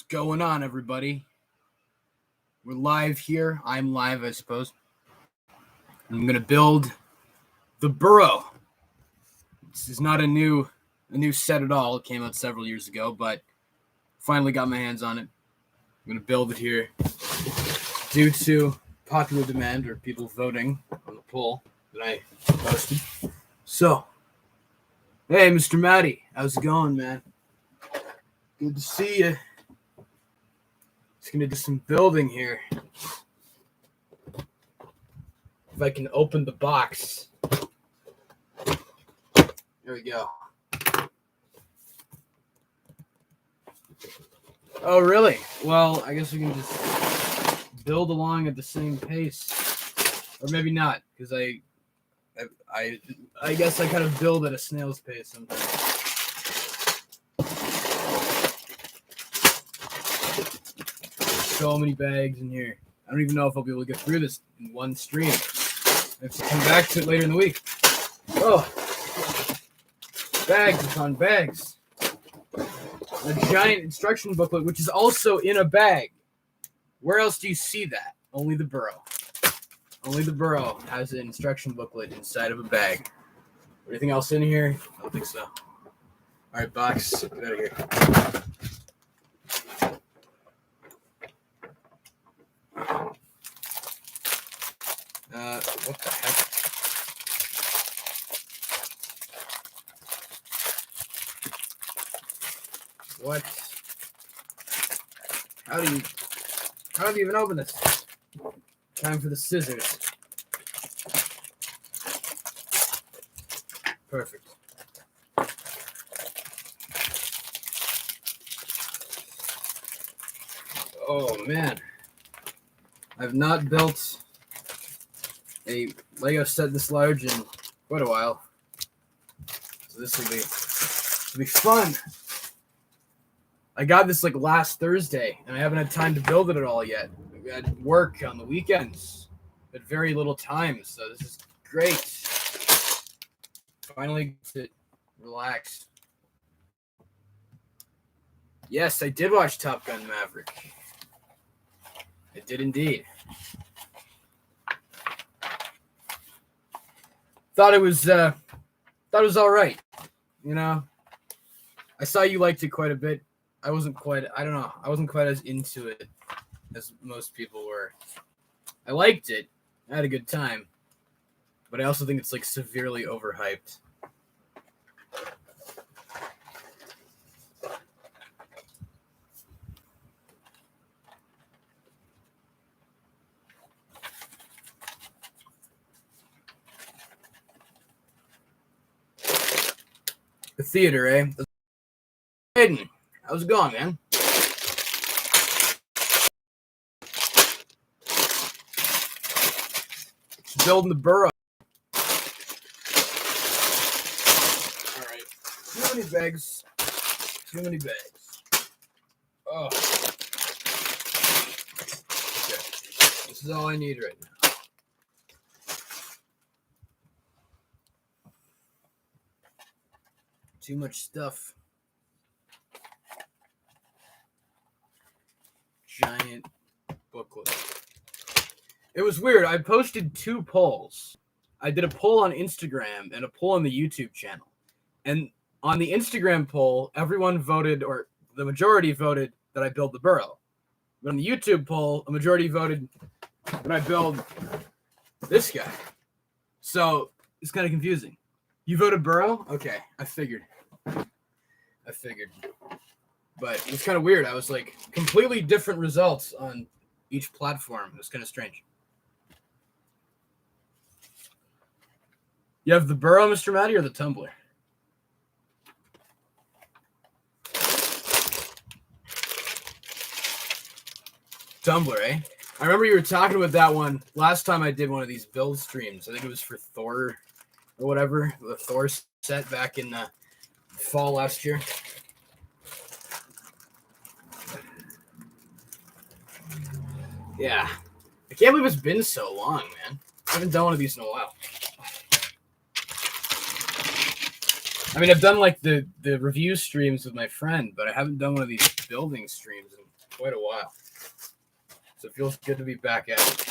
Going on, everybody? We're live here. I'm live, I suppose. I'm gonna build the Burrow. This is not a new set at all. It came out several years ago, but finally got my hands on it. I'm gonna build it here due to popular demand or people voting on the poll that I posted. So, hey, Mr. Matty, how's it going, man? Good to see you. Just gonna do some building here. If I can open the box. There we go. Oh, really? Well, I guess we can just build along at the same pace, or maybe not, because I guess I kind of build at a snail's pace sometimes. So many bags in here. I don't even know if I'll be able to get through this in one stream. I have to come back to it later in the week. Oh, bags upon bags. A giant instruction booklet, which is also in a bag. Where else do you see that? Only the Burrow. Only the Burrow has an instruction booklet inside of a bag. Anything else in here? I don't think so. All right, box, get out of here. What the heck? What? How do you even open this? Time for the scissors. Perfect. Oh man. I've not built a Lego set this large in quite a while. So this will be fun. I got this like last Thursday, and I haven't had time to build it at all yet. I had work on the weekends, but very little time, so this is great. Finally, to relax. Yes, I did watch Top Gun Maverick. I did indeed. Thought it was all right. You know, I saw you liked it quite a bit. I wasn't quite as into it as most people were. I liked it. I had a good time. But I also think it's like severely overhyped. The theater, eh? Hayden, how's it going, man? Just building the Burrow. All right. Too many bags. Too many bags. Oh. Okay. This is all I need right now. Too much stuff. Giant booklet. It was weird. I posted 2 polls. I did a poll on Instagram and a poll on the YouTube channel. And on the Instagram poll, everyone voted, or the majority voted, that I build the Burrow. But on the YouTube poll, a majority voted that I build this guy. So it's kind of confusing. You voted Burrow? Okay, I figured. But it's kind of weird. I was like, completely different results on each platform. It was kind of strange. You have the Burrow, Mr. Matty, or the Tumblr? Tumblr, eh? I remember you were talking about that one last time I did one of these build streams. I think it was for Thor or whatever, the Thor set back in fall last year. Yeah. I can't believe it's been so long, man. I haven't done one of these in a while. I mean, I've done like the review streams with my friend, but I haven't done one of these building streams in quite a while. So it feels good to be back at it.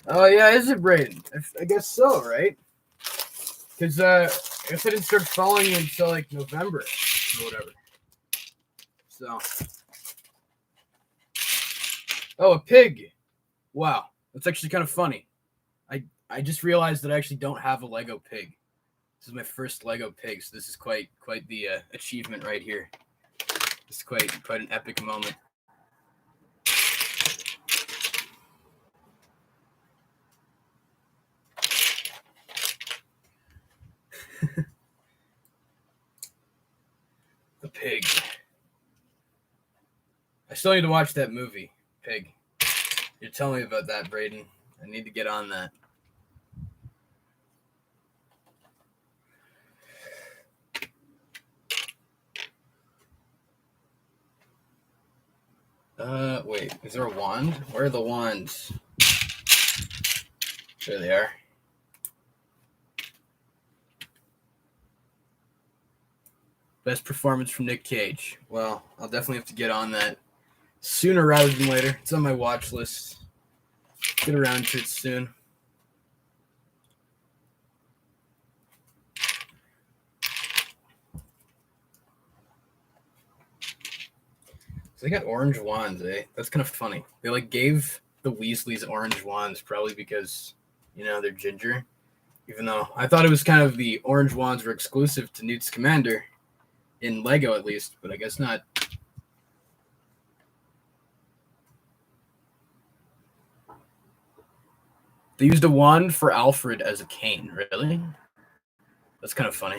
Oh, yeah, is it Braden? I guess so, right? Because I guess I didn't start following you until like November or whatever. So. Oh, a pig. Wow. That's actually kind of funny. I just realized that I actually don't have a Lego pig. This is my first Lego pig, so this is quite the achievement right here. It's quite an epic moment. The pig. I still need to watch that movie, Pig. You're telling me about that, Braden. I need to get on that. Wait, is there a wand? Where are the wands? There they are. Best performance from Nick Cage. Well, I'll definitely have to get on that sooner rather than later. It's on my watch list. Get around to it soon. So they got orange wands, eh? That's kind of funny. They like gave the Weasleys orange wands probably because, they're ginger. Even though I thought it was kind of the orange wands were exclusive to Newt Scamander, in Lego at least, but I guess not. They used a wand for Alfred as a cane, really? That's kind of funny.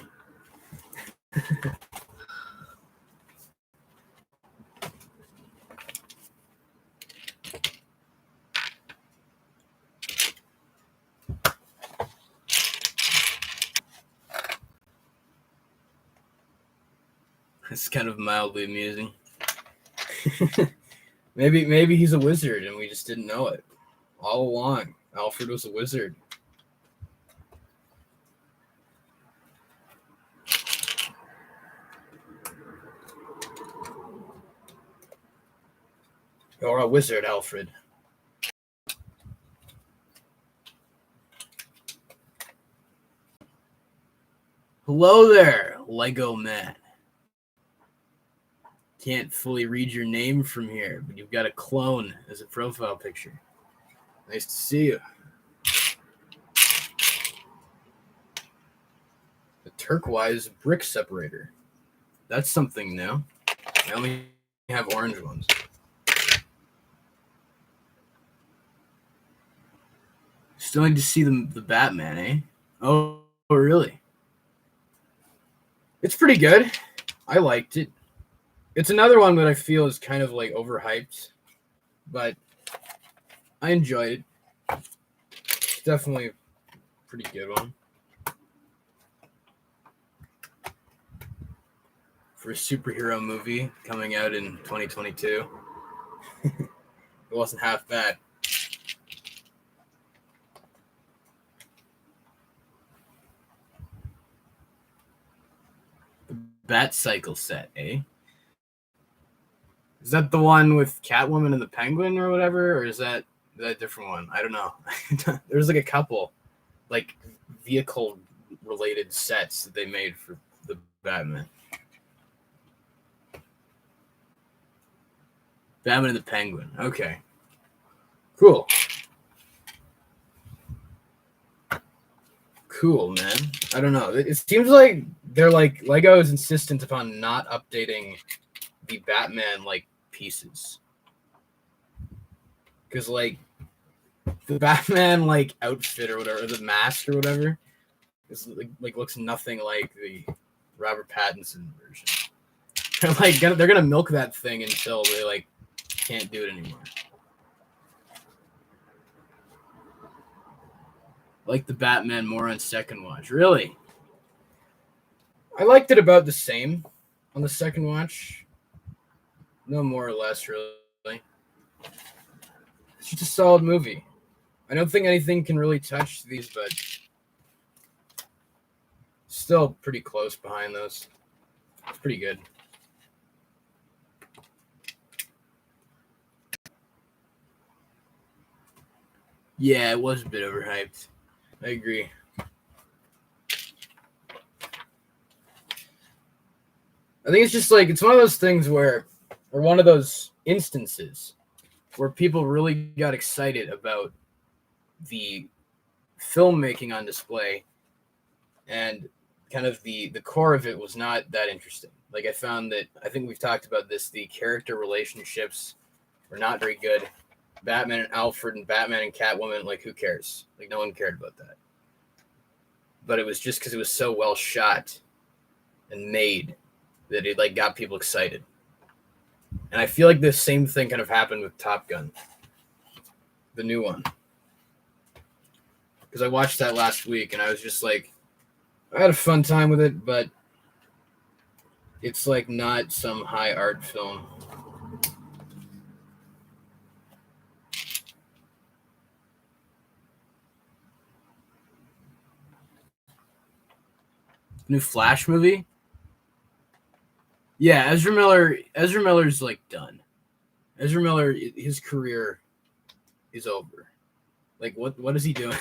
It's kind of mildly amusing. maybe he's a wizard and we just didn't know it. All along, Alfred was a wizard. You're a wizard, Alfred. Hello there, Lego man. Can't fully read your name from here, but you've got a clone as a profile picture. Nice to see you. The turquoise brick separator. That's something new. I only have orange ones. Still need to see the Batman, eh? Oh, really? It's pretty good. I liked it. It's another one that I feel is kind of like overhyped, but I enjoyed it. It's definitely a pretty good one. For a superhero movie coming out in 2022. It wasn't half bad. The Bat Cycle set, eh? Is that the one with Catwoman and the Penguin or whatever? Or is that a different one? I don't know. There's like a couple like vehicle related sets that they made for the Batman. Batman and the Penguin. Okay. Cool. Cool, man. I don't know. It seems like they're like Lego is insistent upon not updating the Batman like pieces. Because like the Batman like outfit or whatever, or the mask or whatever, is like looks nothing like the Robert Pattinson version. They're gonna milk that thing until they like can't do it anymore. I like the Batman more on second watch. Really? I liked it about the same on the second watch. No more or less, really. It's just a solid movie. I don't think anything can really touch these, but still pretty close behind those. It's pretty good. Yeah, it was a bit overhyped. I agree. I think it's just like, it's one of those things where, or one of those instances where people really got excited about the filmmaking on display, and kind of the core of it was not that interesting. Like, I found that, I think we've talked about this, the character relationships were not very good. Batman and Alfred and Batman and Catwoman, like, who cares? Like, no one cared about that. But it was just because it was so well shot and made that it like got people excited. And I feel like the same thing kind of happened with Top Gun, the new one. Because I watched that last week and I was just like, I had a fun time with it, but it's like not some high art film. New Flash movie? Yeah, Ezra Miller's like done. Ezra Miller, his career is over. Like, what is he doing?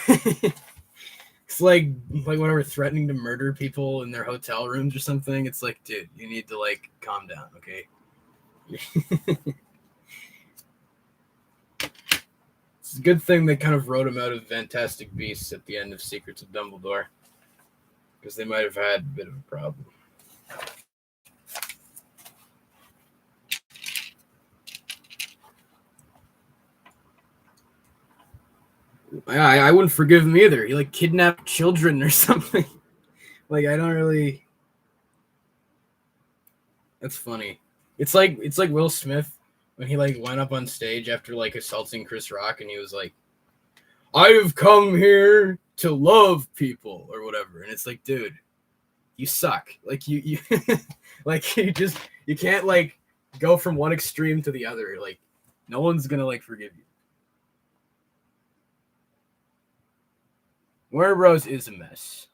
It's like whatever, threatening to murder people in their hotel rooms or something. It's like, dude, you need to like calm down, okay? It's a good thing they kind of wrote him out of Fantastic Beasts at the end of Secrets of Dumbledore, because they might have had a bit of a problem. I wouldn't forgive him either. He like kidnapped children or something. Like, I don't really. That's funny. It's like Will Smith when he like went up on stage after like assaulting Chris Rock, and he was like, "I've come here to love people," or whatever. And it's like, dude, you suck. Like you like you can't like go from one extreme to the other. Like, no one's gonna like forgive you. Warner Bros. Is a mess.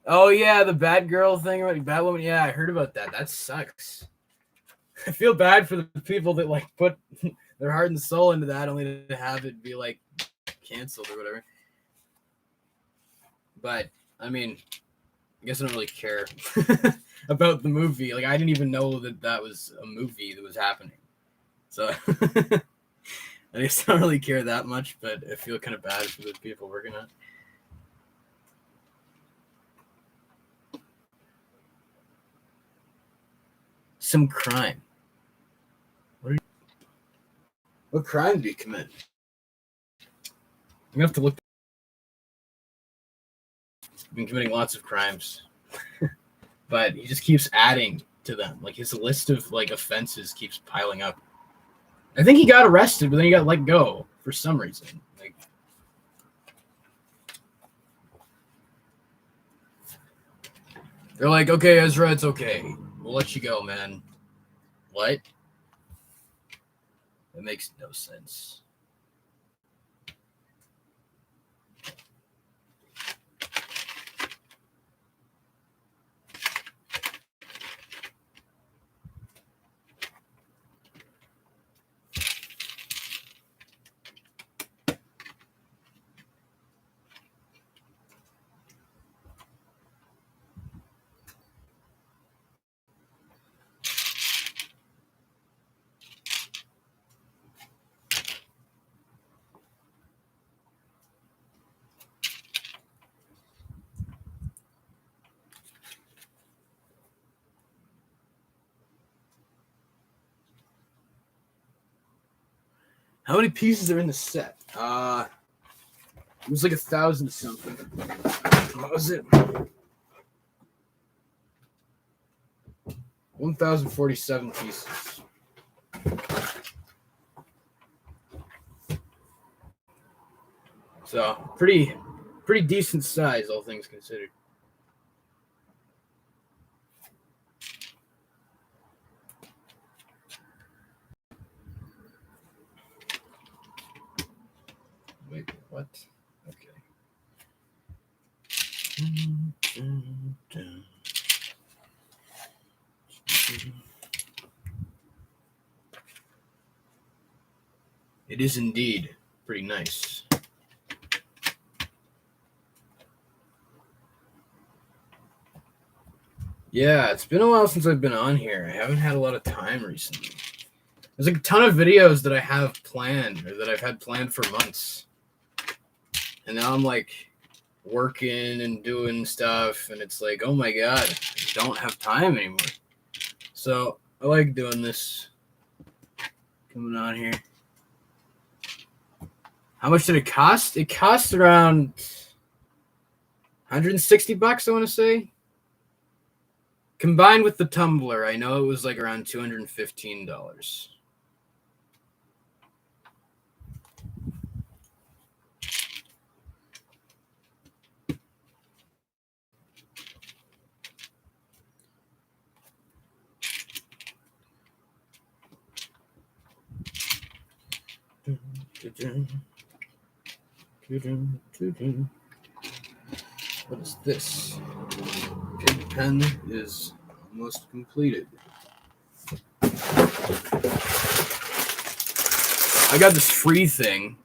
Oh yeah, the Batgirl thing, about Batwoman. Yeah, I heard about that. That sucks. I feel bad for the people that like put their heart and soul into that, only to have it be like canceled or whatever. But I mean, I guess I don't really care about the movie. Like, I didn't even know that was a movie that was happening. So I just don't really care that much, but I feel kind of bad for the people working on it. Some crime. What crime do you commit? I'm gonna have to look. I've been committing lots of crimes, but he just keeps adding to them. Like, his list of like offenses keeps piling up. I think he got arrested, but then he got let go for some reason. Like, they're like, okay, Ezra, it's okay. We'll let you go, man. What? That makes no sense. How many pieces are in the set? It was like 1,000 something. What was it? 1,047 pieces. So pretty decent size, all things considered. Wait, what? Okay. It is indeed pretty nice. Yeah, it's been a while since I've been on here. I haven't had a lot of time recently. There's like a ton of videos that I have planned or that I've had planned for months. And now I'm like working and doing stuff, and it's like, oh my god, I don't have time anymore. So I like doing this. Coming on here. How much did it cost? It cost around $160, I want to say. Combined with the tumbler, I know it was like around $215. What is this? Pig pen is almost completed. I got this free thing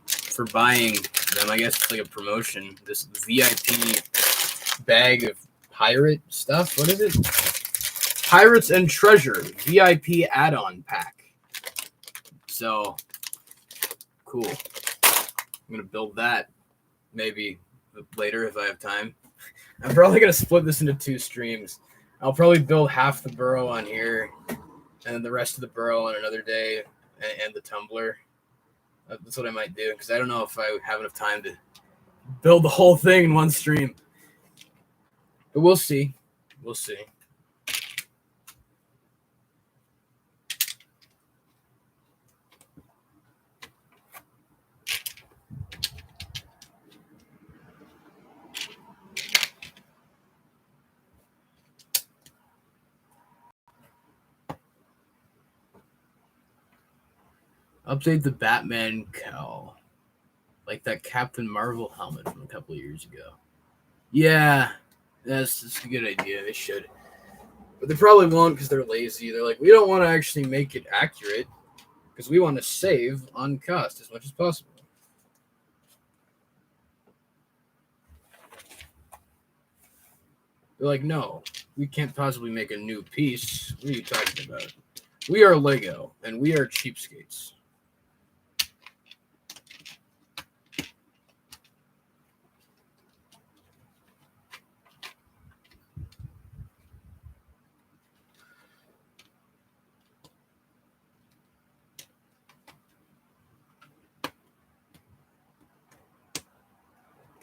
for buying them. I guess it's like a promotion. This VIP bag of pirate stuff. What is it? Pirates and Treasure VIP add-on pack. So cool. I'm gonna build that maybe later if I have time. I'm probably gonna split this into 2 streams. I'll probably build half the burrow on here, and then the rest of the burrow on another day, and the tumbler. That's what I might do, because I don't know if I have enough time to build the whole thing in one stream. But we'll see. We'll see. Update the Batman cowl. Like that Captain Marvel helmet from a couple of years ago. Yeah, that's a good idea. They should. But they probably won't because they're lazy. They're like, we don't want to actually make it accurate because we want to save on cost as much as possible. They're like, no, we can't possibly make a new piece. What are you talking about? We are Lego, and we are cheapskates.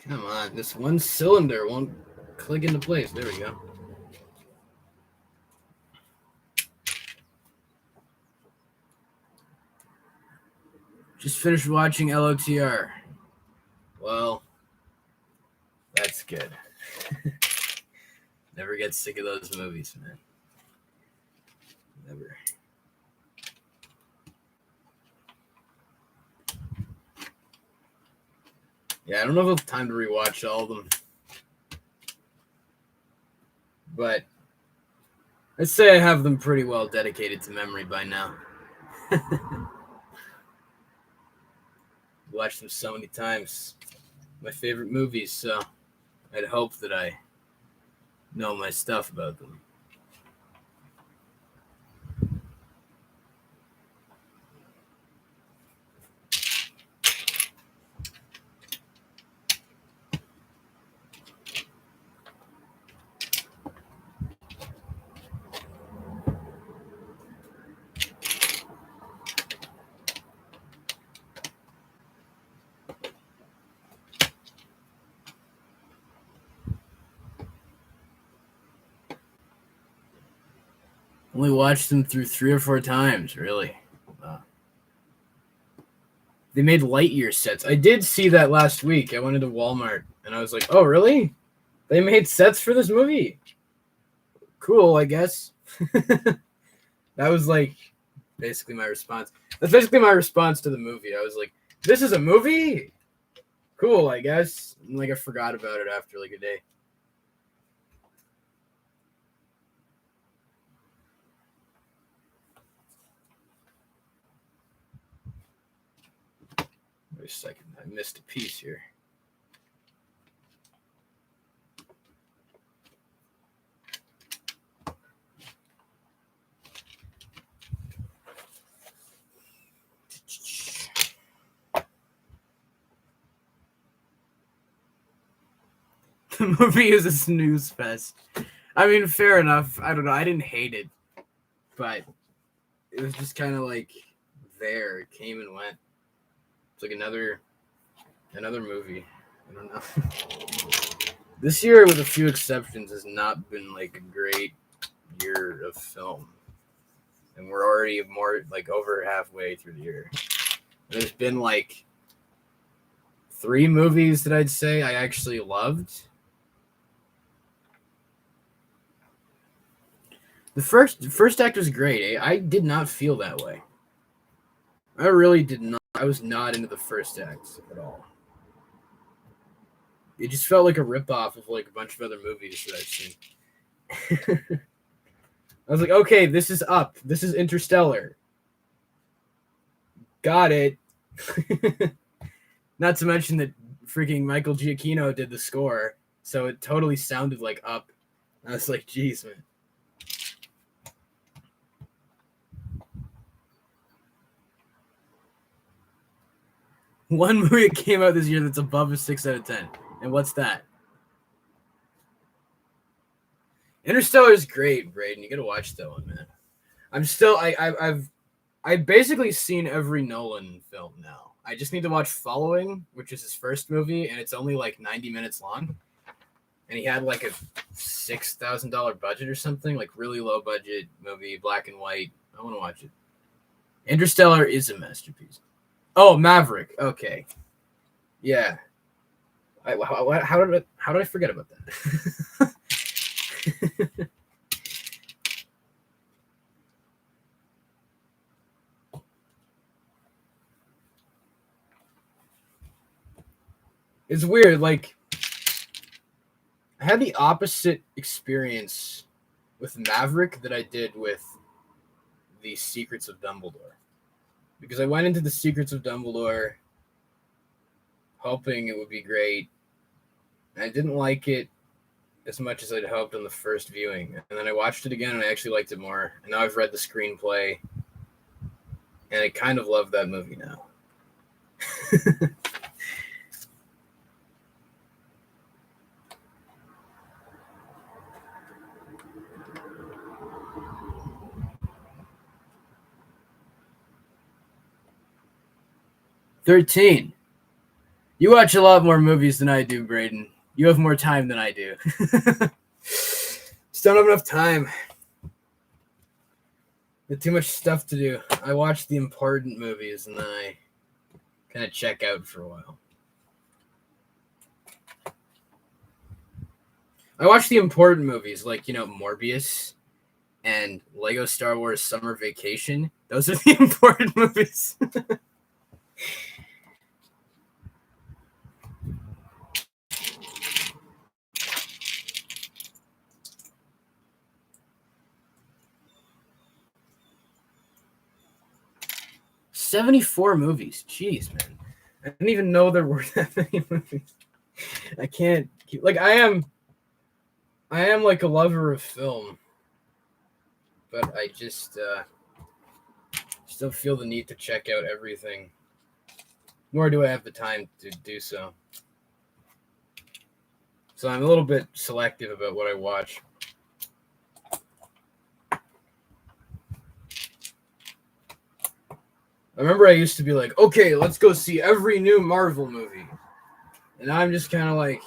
Come on, this one cylinder won't click into place. There we go. Just finished watching LOTR. Well, that's good. Never get sick of those movies, man. Never. Yeah, I don't know if I'll have time to rewatch all of them. But I'd say I have them pretty well dedicated to memory by now. Watched them so many times. My favorite movies, so I'd hope that I know my stuff about them. Only watched them through 3 or 4 times, really. They made Lightyear sets. I did see that last week. I went into Walmart, and I was like, oh, really? They made sets for this movie? Cool, I guess. That was like basically my response. That's basically my response to the movie. I was like, this is a movie? Cool, I guess. And like I forgot about it after like a day. a second. I missed a piece here. The movie is a snooze fest. I mean, fair enough. I don't know. I didn't hate it, but it was just kind of like there. It came and went. It's like another movie. I don't know. This year, with a few exceptions, has not been like a great year of film, and we're already more like over halfway through the year. There's been like 3 movies that I'd say I actually loved. The first act was great. I did not feel that way. I really did not. I was not into the first act at all. It just felt like a ripoff of like a bunch of other movies that I've seen. I was like, okay, this is Up. This is Interstellar. Got it. Not to mention that freaking Michael Giacchino did the score, so it totally sounded like Up. I was like, geez, man. One movie that came out this year that's above a 6 out of 10. And what's that? Interstellar is great, Braden. You gotta watch that one, man. I've basically seen every Nolan film now. I just need to watch Following, which is his first movie, and it's only like 90 minutes long. And he had like a $6,000 budget or something, like really low budget movie, black and white. I want to watch it. Interstellar is a masterpiece. Oh, Maverick. Okay. Yeah. How did I forget about that? It's weird. Like, I had the opposite experience with Maverick that I did with The Secrets of Dumbledore. Because I went into The Secrets of Dumbledore hoping it would be great. And I didn't like it as much as I'd hoped on the first viewing. And then I watched it again and I actually liked it more. And now I've read the screenplay. And I kind of love that movie now. 13. You watch a lot more movies than I do, Braden. You have more time than I do. Just don't have enough time. There's too much stuff to do. I watch the important movies and then I kind of check out for a while. I watch the important movies like, Morbius and Lego Star Wars Summer Vacation. Those are the important movies. $74 movies. Jeez, man. I didn't even know there were that many movies. I can't keep, like I am like a lover of film, but I just don't feel the need to check out everything. Nor do I have the time to do so. So I'm a little bit selective about what I watch. I remember I used to be like, okay, let's go see every new Marvel movie. And I'm just kind of like,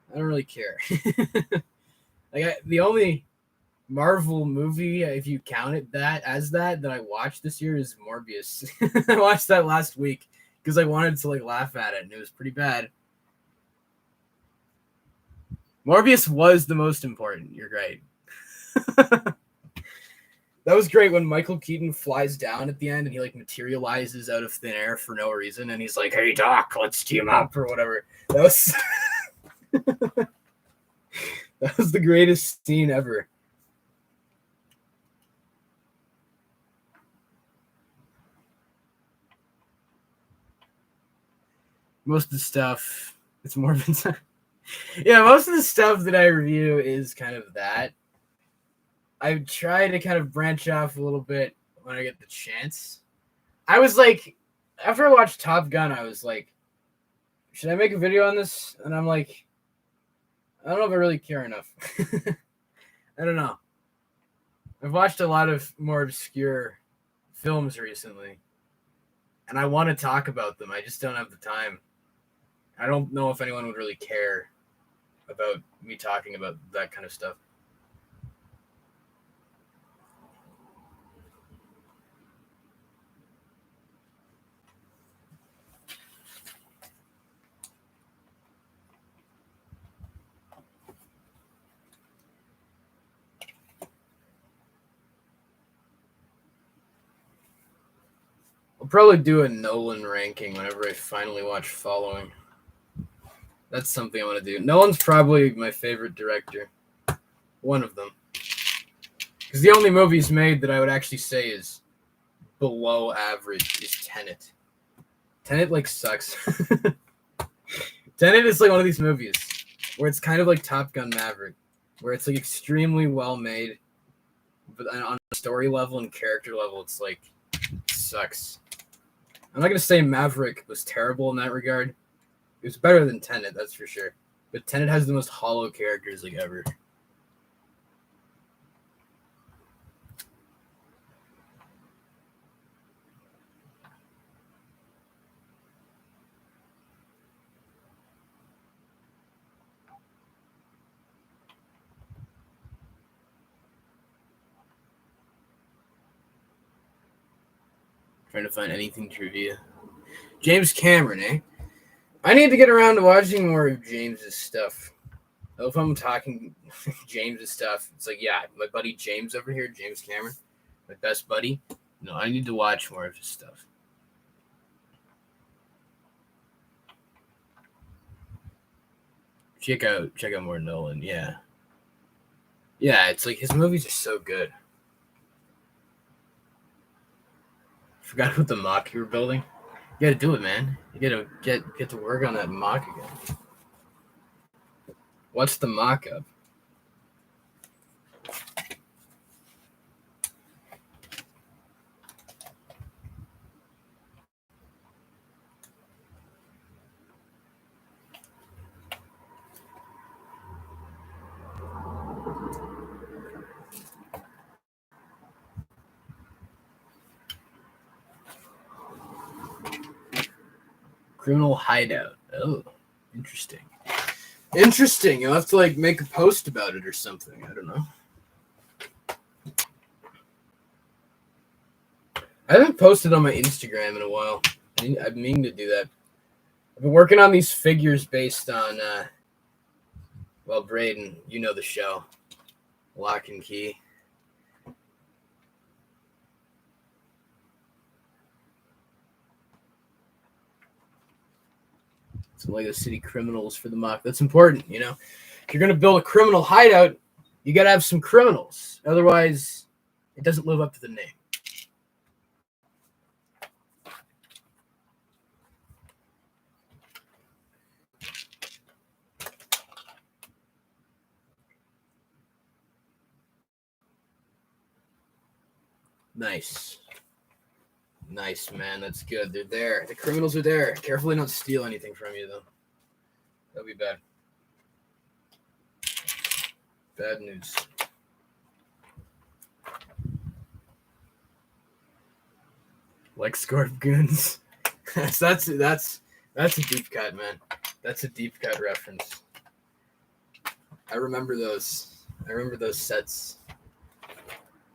I don't really care. The only Marvel movie, if you count it that I watched this year is Morbius. I watched that last week because I wanted to laugh at it, and it was pretty bad. Morbius was the most important. You're right. That was great when Michael Keaton flies down at the end and he materializes out of thin air for no reason, and he's like, "Hey Doc, let's team up," or whatever. That was that was the greatest scene ever. most of the stuff, it's more of yeah, most of the stuff that I review is kind of that. I try to kind of branch off a little bit when I get the chance. I was like, after I watched Top Gun, I was like, should I make a video on this? And I'm like, I don't know if I really care enough. I don't know. I've watched a lot of more obscure films recently, and I want to talk about them. I just don't have the time. I don't know if anyone would really care about me talking about that kind of stuff. I'll probably do a Nolan ranking whenever I finally watch Following. That's something I want to do. Nolan's probably my favorite director. One of them. Because the only movie he's made that I would actually say is below average is Tenet. Tenet, like, sucks. Tenet is, like, one of these movies where it's kind of like Top Gun Maverick, where it's, like, extremely well made, but on a story level and character level, it's, like, it sucks. I'm not going to say Maverick was terrible in that regard. It was better than Tenet, that's for sure. But Tenet has the most hollow characters, like, ever. Trying to find anything to review. James Cameron, eh? I need to get around to watching more of James's stuff. If I'm talking James's stuff, it's like, yeah, my buddy James over here, James Cameron, my best buddy. No, I need to watch more of his stuff. Check out more Nolan, yeah. Yeah, it's like his movies are so good. Forgot about the mock you were building. You gotta do it, man. You gotta get to work on that mock again. What's the mock-up? Criminal hideout. Oh, interesting. Interesting. You'll have to like make a post about it or something. I don't know. I haven't posted on my Instagram in a while. I've meaning to do that. I've been working on these figures based on, well, Braden, you know the show, Lock and Key. Some Lego City criminals for the mock. That's important, you know. If you're going to build a criminal hideout, you got to have some criminals. Otherwise, it doesn't live up to the name. Nice. Nice, man. That's good. They're there. The criminals are there. Carefully not steal anything from you, though. That'll be bad. Bad news. Like Scorpions. that's a deep cut, man. That's a deep cut reference. I remember those. I remember those sets.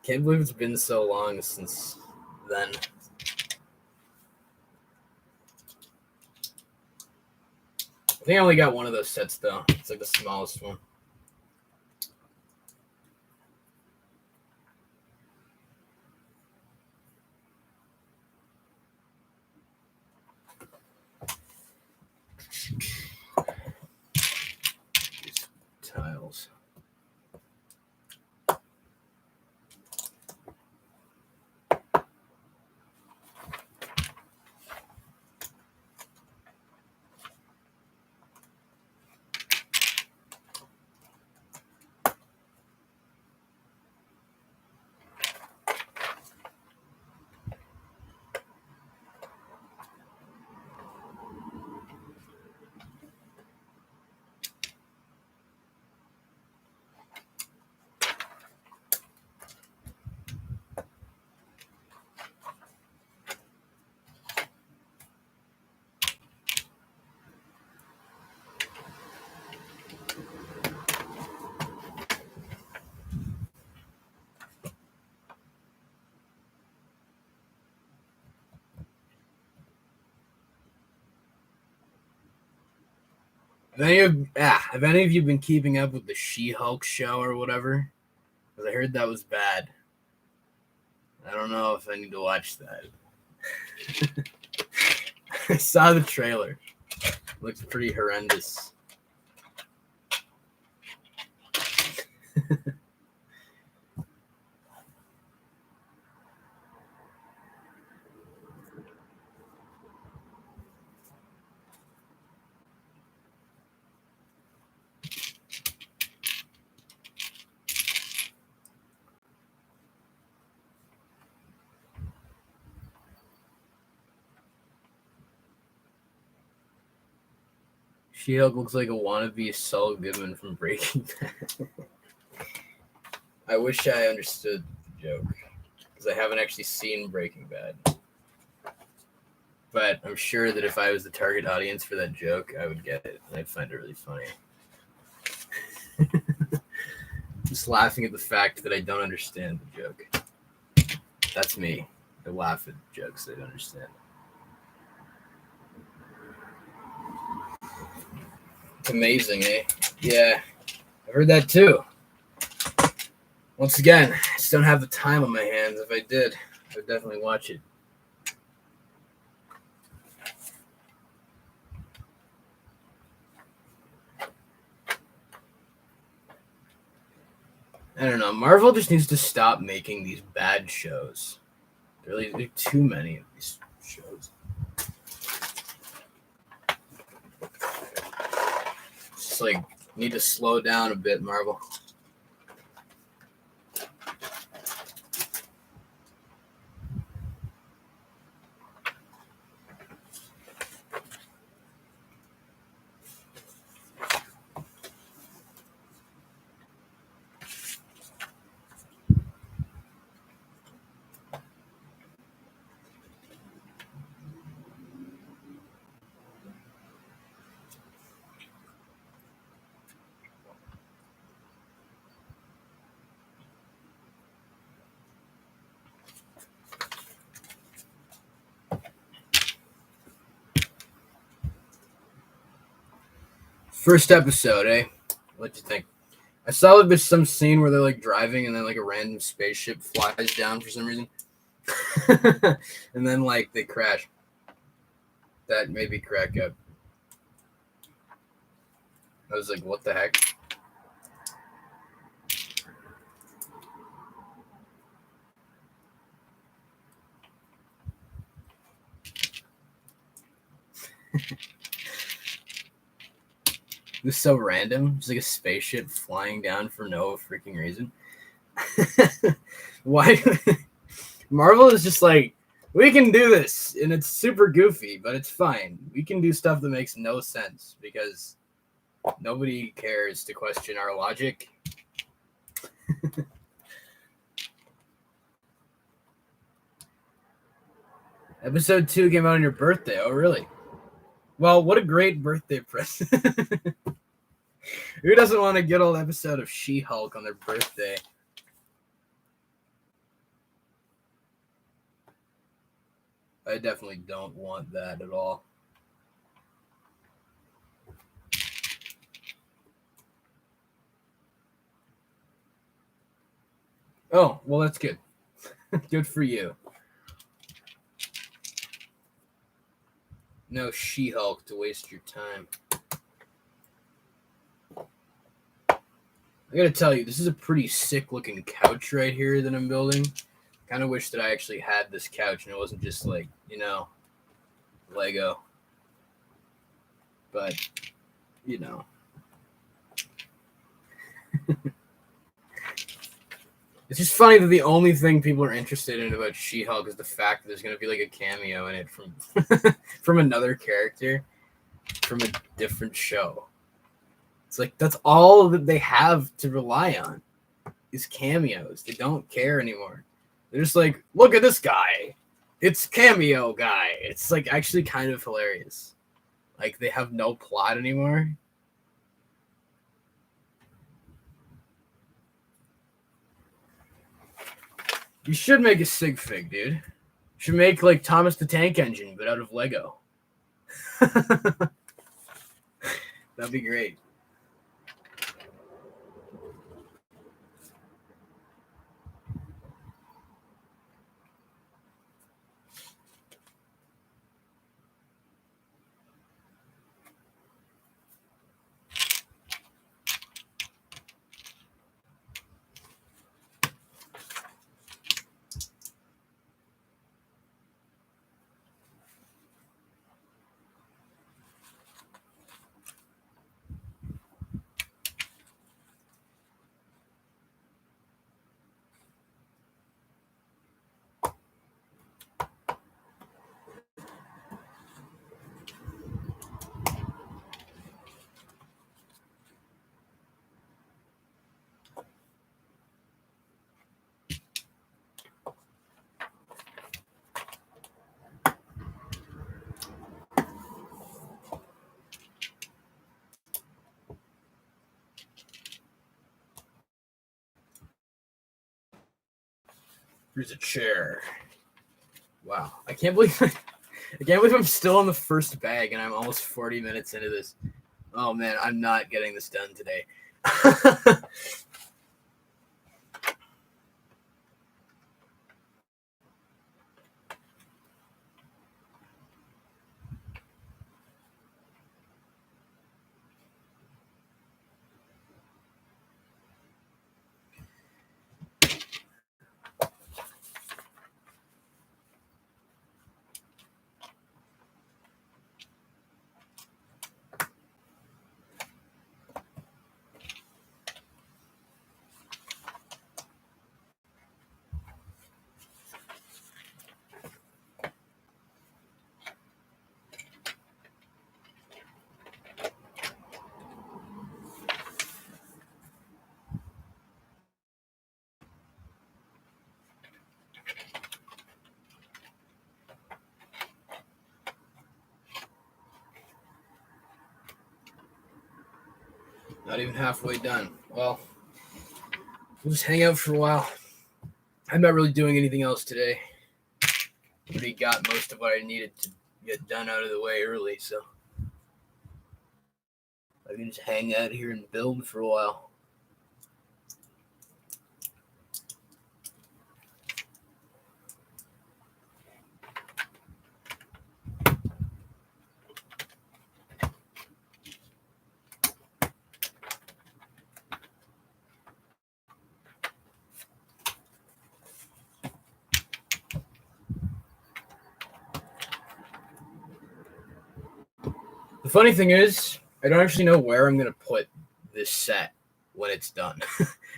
Can't believe it's been so long since then. I think I only got one of those sets though. It's like the smallest one. These tiles. Have any of you been keeping up with the She-Hulk show or whatever? Because I heard that was bad. I don't know if I need to watch that. I saw the trailer. It looks pretty horrendous. She-Hulk looks like a wannabe Saul Goodman from Breaking Bad. I wish I understood the joke, because I haven't actually seen Breaking Bad. But I'm sure that if I was the target audience for that joke, I would get it, and I'd find it really funny. Just laughing at the fact that I don't understand the joke. That's me. I laugh at jokes I don't understand. It's amazing, eh? Yeah, I've heard that too. Once again, I just don't have the time on my hands. If I did, I would definitely watch it. I don't know. Marvel just needs to stop making these bad shows. There are too many of these shows. Just like need to slow down a bit, Marvel. First episode, eh? What'd you think? I saw like there's some scene where they're like driving and then like a random spaceship flies down for some reason. And then like they crash. That made me crack up. I was like, what the heck? It was so random. It's like a spaceship flying down for no freaking reason. Why? Marvel is just like, we can do this, and it's super goofy, but it's fine. We can do stuff that makes no sense because nobody cares to question our logic. Episode 2 came out on your birthday. Oh, really? Well, what a great birthday present. Who doesn't want a good old episode of She-Hulk on their birthday? I definitely don't want that at all. Oh, well, that's good. Good for you. No She-Hulk to waste your time. I gotta tell you, this is a pretty sick-looking couch right here that I'm building. Kind of wish that I actually had this couch and it wasn't just like, you know, Lego. But, you know. It's just funny that the only thing people are interested in about She-Hulk is the fact that there's going to be like a cameo in it from from another character from a different show. It's like that's all that they have to rely on is cameos. They don't care anymore. They're just like, look at this guy. It's cameo guy. It's like actually kind of hilarious. Like they have no plot anymore. You should make a sig fig, dude. You should make like Thomas the Tank Engine, but out of Lego. That That'd be great. Here's a chair. Wow, I can't believe I'm still on the first bag and I'm almost 40 minutes into this. Oh man, I'm not getting this done today. Not even halfway done. Well, we'll just hang out for a while. I'm not really doing anything else today. Already got most of what I needed to get done out of the way early, so I can just hang out here and build for a while. The funny thing is, I don't actually know where I'm going to put this set when it's done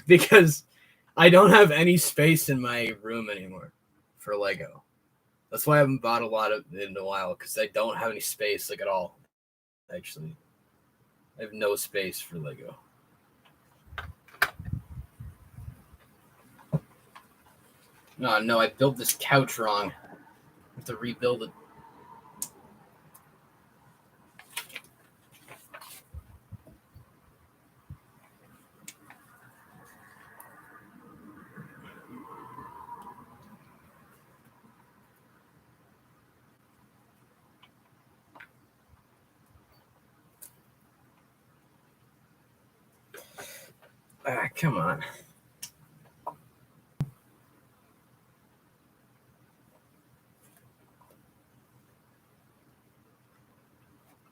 because I don't have any space in my room anymore for Lego. That's why I haven't bought a lot of it in a while, because I don't have any space, like, at all. Actually, I have no space for Lego. No, I built this couch wrong. I have to rebuild it. Come on.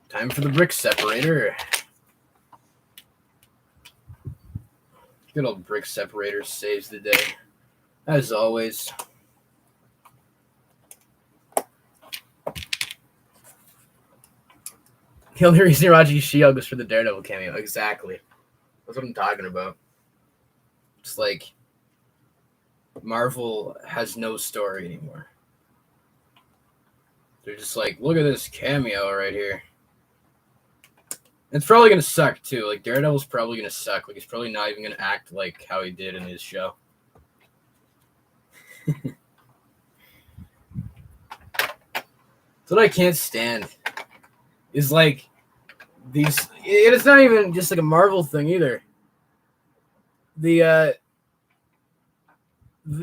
Time for the brick separator. Good old brick separator saves the day, as always. The only reason Raji Shield was for the Daredevil cameo. Exactly. That's what I'm talking about. It's like Marvel has no story anymore. They're just like, look at this cameo right here. It's probably going to suck, too. Like, Daredevil's probably going to suck. Like, he's probably not even going to act like how he did in his show. That's what I can't stand. Is, like, these... It's not even just, like, a Marvel thing, either.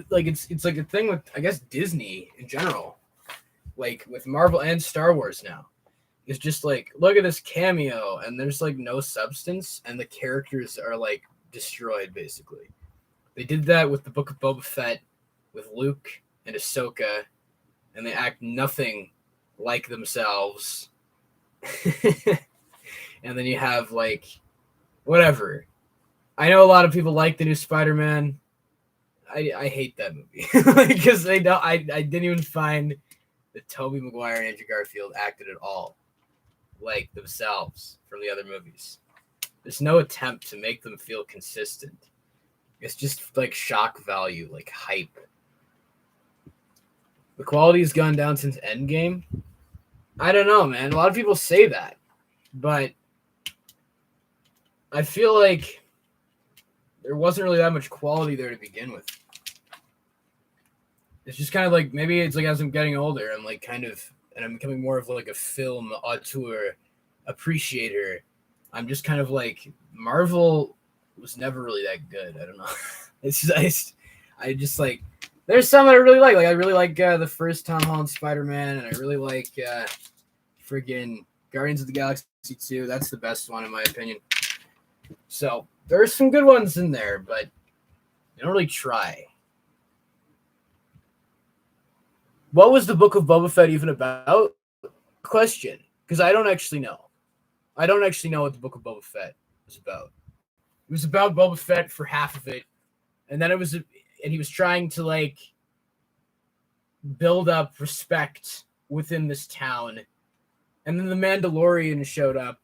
Like, it's like a thing with, I guess, Disney in general. Like, with Marvel and Star Wars now. It's just like, look at this cameo, and there's like no substance, and the characters are like destroyed basically. They did that with the Book of Boba Fett, with Luke and Ahsoka, and they act nothing like themselves. And then you have like whatever. I know a lot of people like the new Spider-Man. I hate that movie because they don't. I didn't even find that Tobey Maguire and Andrew Garfield acted at all like themselves from the other movies. There's no attempt to make them feel consistent. It's just like shock value, like hype. The quality has gone down since Endgame. I don't know, man. A lot of people say that, but I feel like there wasn't really that much quality there to begin with. It's just kind of like, maybe it's like as I'm getting older, I'm like kind of, and I'm becoming more of like a film auteur appreciator. I'm just kind of like, Marvel was never really that good. I don't know. It's just, I just like, there's some that I really like. Like I really like the first Tom Holland Spider-Man, and I really like friggin' Guardians of the Galaxy 2. That's the best one in my opinion. So there's some good ones in there, but they don't really try. What was the Book of Boba Fett even about? Question, because I don't actually know. I don't actually know what the Book of Boba Fett was about. It was about Boba Fett for half of it, and then and he was trying to like build up respect within this town, and then the Mandalorian showed up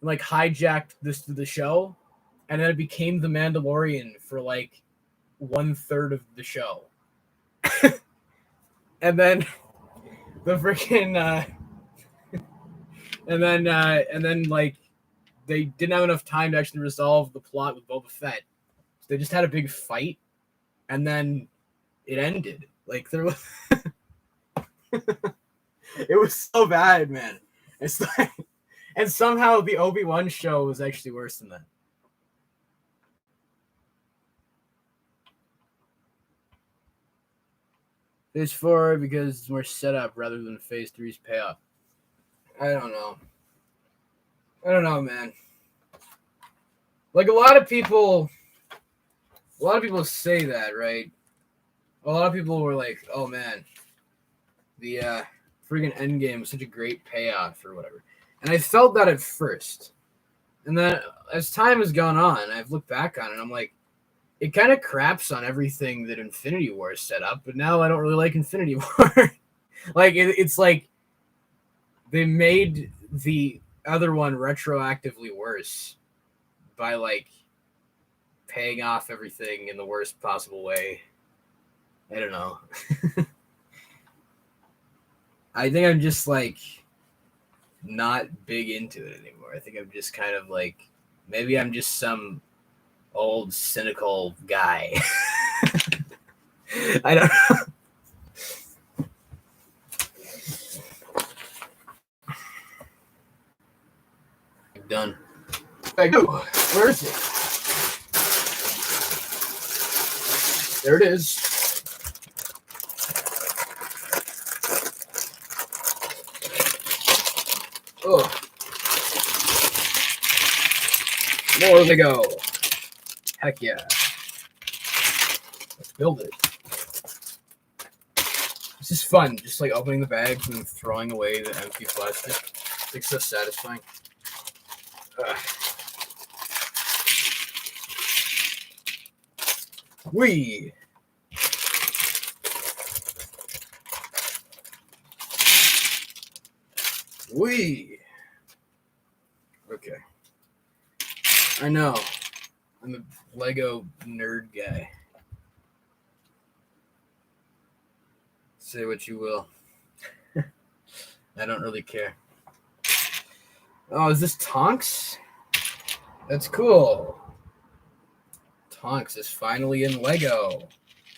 and like hijacked the show, and then it became the Mandalorian for like 1/3 of the show. And then the freaking and then like they didn't have enough time to actually resolve the plot with Boba Fett. So they just had a big fight, and then it ended. Like there was it was so bad, man. It's like, and somehow the Obi-Wan show was actually worse than that. Phase 4 because it's more setup rather than Phase 3's payoff. I don't know, man. Like a lot of people say that, right? A lot of people were like, "Oh man, the friggin' Endgame was such a great payoff or whatever," and I felt that at first, and then as time has gone on, I've looked back on it, and I'm like, it kind of craps on everything that Infinity War set up, but now I don't really like Infinity War. Like it's like they made the other one retroactively worse by like paying off everything in the worst possible way. I don't know. I think I'm just like not big into it anymore. I think I'm just kind of like, maybe I'm just some old cynical guy. I don't know. I'm done. I go. Where is it? There it is. Oh. More Lego. Heck yeah. Let's build it. This is fun, just like opening the bags and throwing away the empty plastic. It's like so satisfying. Wee. Okay. I know. I'm a Lego nerd guy. Say what you will. I don't really care. Oh, is this Tonks? That's cool. Tonks is finally in Lego.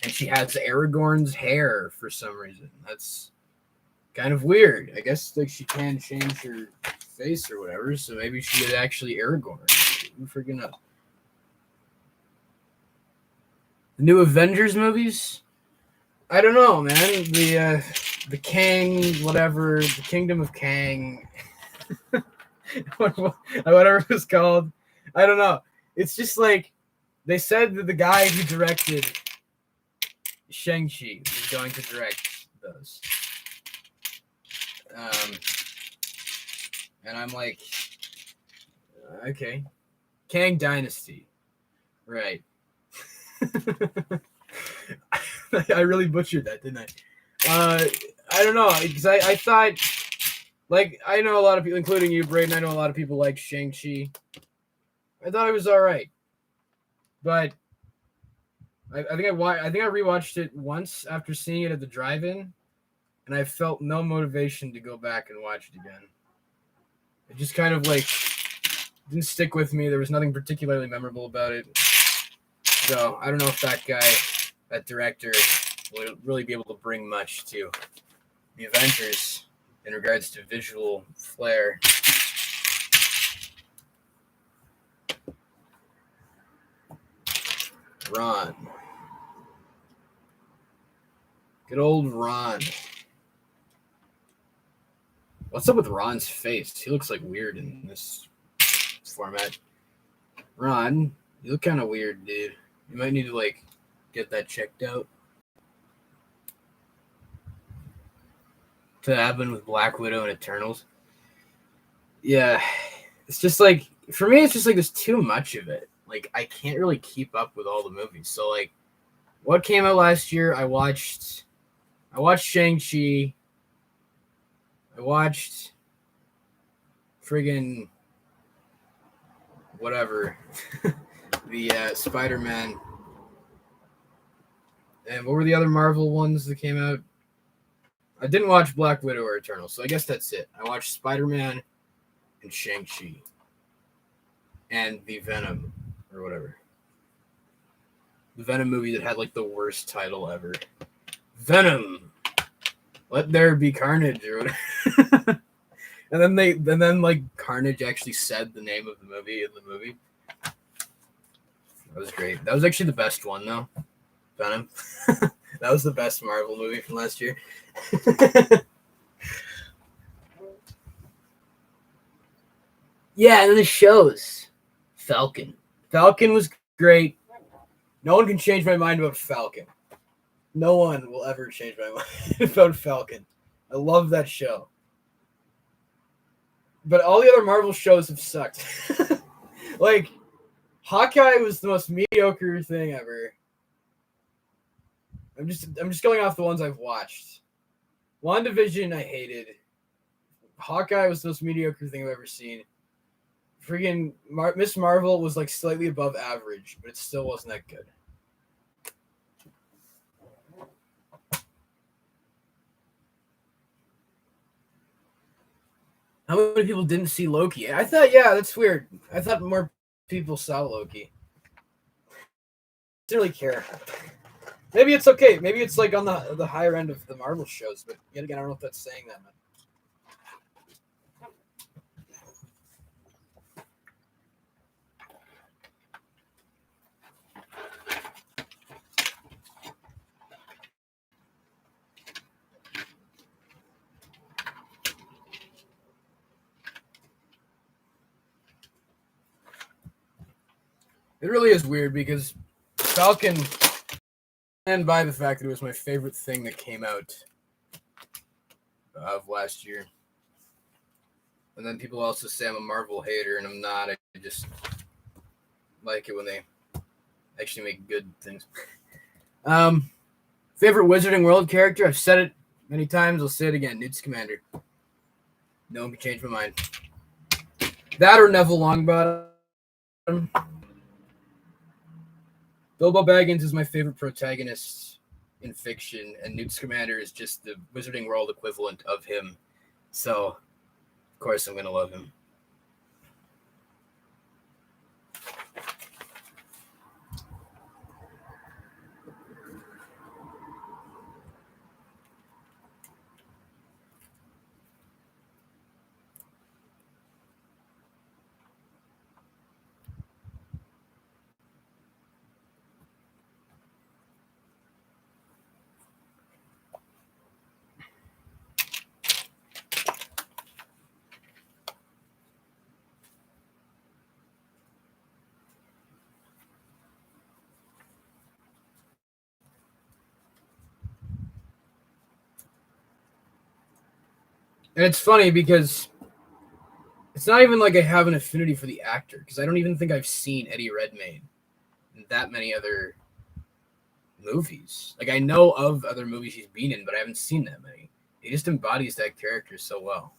And she has Aragorn's hair for some reason. That's kind of weird. I guess like she can change her face or whatever, so maybe she is actually Aragorn. Who freaking knows? The new Avengers movies? I don't know, man. The Kang, whatever, the Kingdom of Kang. Whatever it was called. I don't know. It's just like they said that the guy who directed Shang-Chi is going to direct those. And I'm like, okay. Kang Dynasty. Right. I really butchered that, didn't I? I don't know, because I thought, like, I know a lot of people, including you, Braden, I know a lot of people like Shang-Chi. I thought it was all right. But I think I rewatched it once after seeing it at the drive-in, and I felt no motivation to go back and watch it again. It just kind of like didn't stick with me. There was nothing particularly memorable about it. So I don't know if that director, would really be able to bring much to the Avengers in regards to visual flair. Ron. Good old Ron. What's up with Ron's face? He looks like weird in this format. Ron, you look kind of weird, dude. You might need to, like, get that checked out. To happen with Black Widow and Eternals. Yeah. It's just like, for me, it's just like there's too much of it. Like, I can't really keep up with all the movies. So, like, what came out last year? I watched Shang-Chi. I watched friggin' whatever. The Spider-Man. And what were the other Marvel ones that came out? I didn't watch Black Widow or Eternal, so I guess that's it. I watched Spider-Man and Shang-Chi. And the Venom, or whatever. The Venom movie that had, like, the worst title ever. Venom! Let there be carnage, or whatever. and then like, Carnage actually said the name of the movie in the movie. That was great. That was actually the best one, though. Venom. That was the best Marvel movie from last year. Yeah, and then the shows. Falcon. Falcon was great. No one can change my mind about Falcon. No one will ever change my mind about Falcon. I love that show. But all the other Marvel shows have sucked. Like, Hawkeye was the most mediocre thing ever. I'm just going off the ones I've watched. WandaVision I hated. Hawkeye was the most mediocre thing I've ever seen. Freaking Miss Marvel was like slightly above average, but it still wasn't that good. How many people didn't see Loki? I thought, yeah, that's weird. I thought more people saw Loki. Didn't really care. Maybe it's okay. Maybe it's like on the higher end of the Marvel shows, but yet again, I don't know if that's saying that much. It really is weird because Falcon, and by the fact that it was my favorite thing that came out of last year. And then people also say I'm a Marvel hater, and I'm not. I just like it when they actually make good things. Favorite Wizarding World character? I've said it many times. I'll say it again. Newt Scamander. No one can change my mind. That or Neville Longbottom. Bilbo Baggins is my favorite protagonist in fiction, and Newt Scamander is just the Wizarding World equivalent of him. So, of course, I'm going to love him. And it's funny because it's not even like I have an affinity for the actor, because I don't even think I've seen Eddie Redmayne in that many other movies. Like, I know of other movies he's been in, but I haven't seen that many. He just embodies that character so well.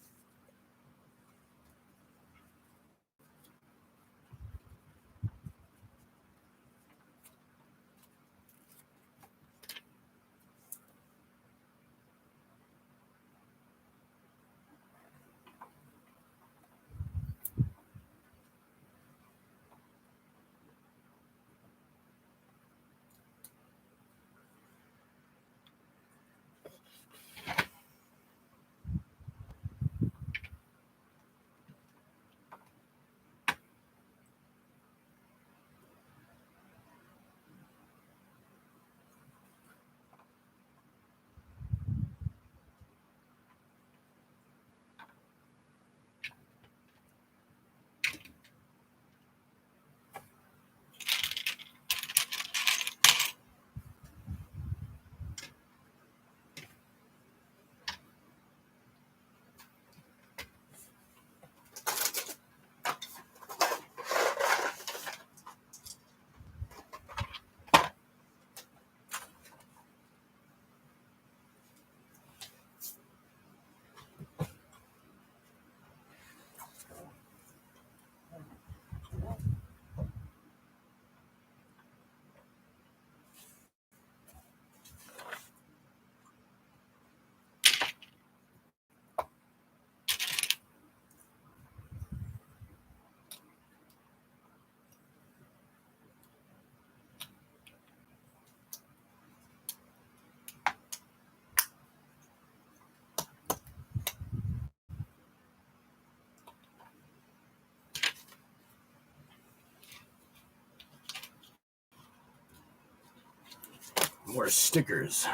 More stickers.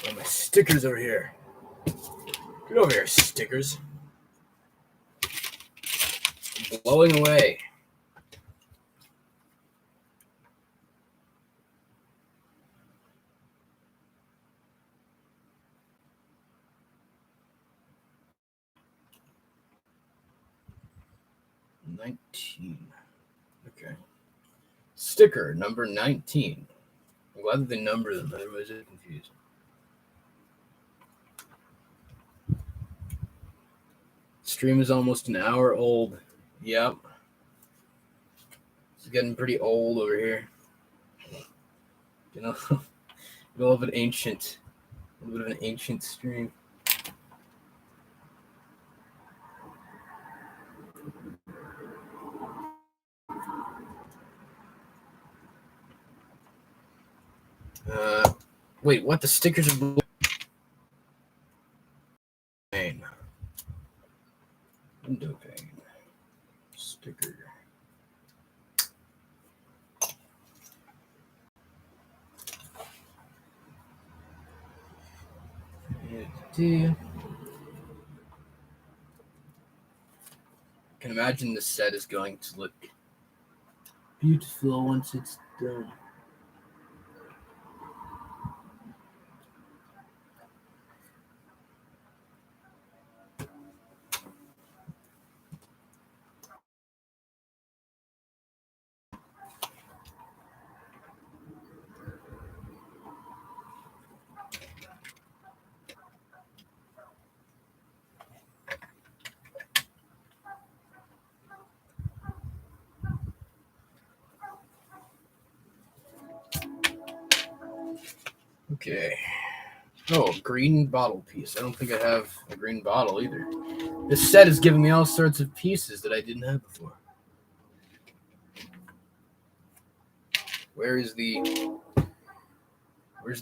Oh, my stickers over here. Get over here, stickers. Blowing away. Okay. Sticker number 19. I'm glad that they number them, otherwise it's confused. Stream is almost an hour old. Yep. It's getting pretty old over here. You know, a little bit of an ancient stream. Wait, what? The stickers are blue. Window pane. Sticker. I can imagine the set is going to look beautiful once it's done. Okay. Oh, green bottle piece. I don't think I have a green bottle either. This set is giving me all sorts of pieces that I didn't have before. Where's the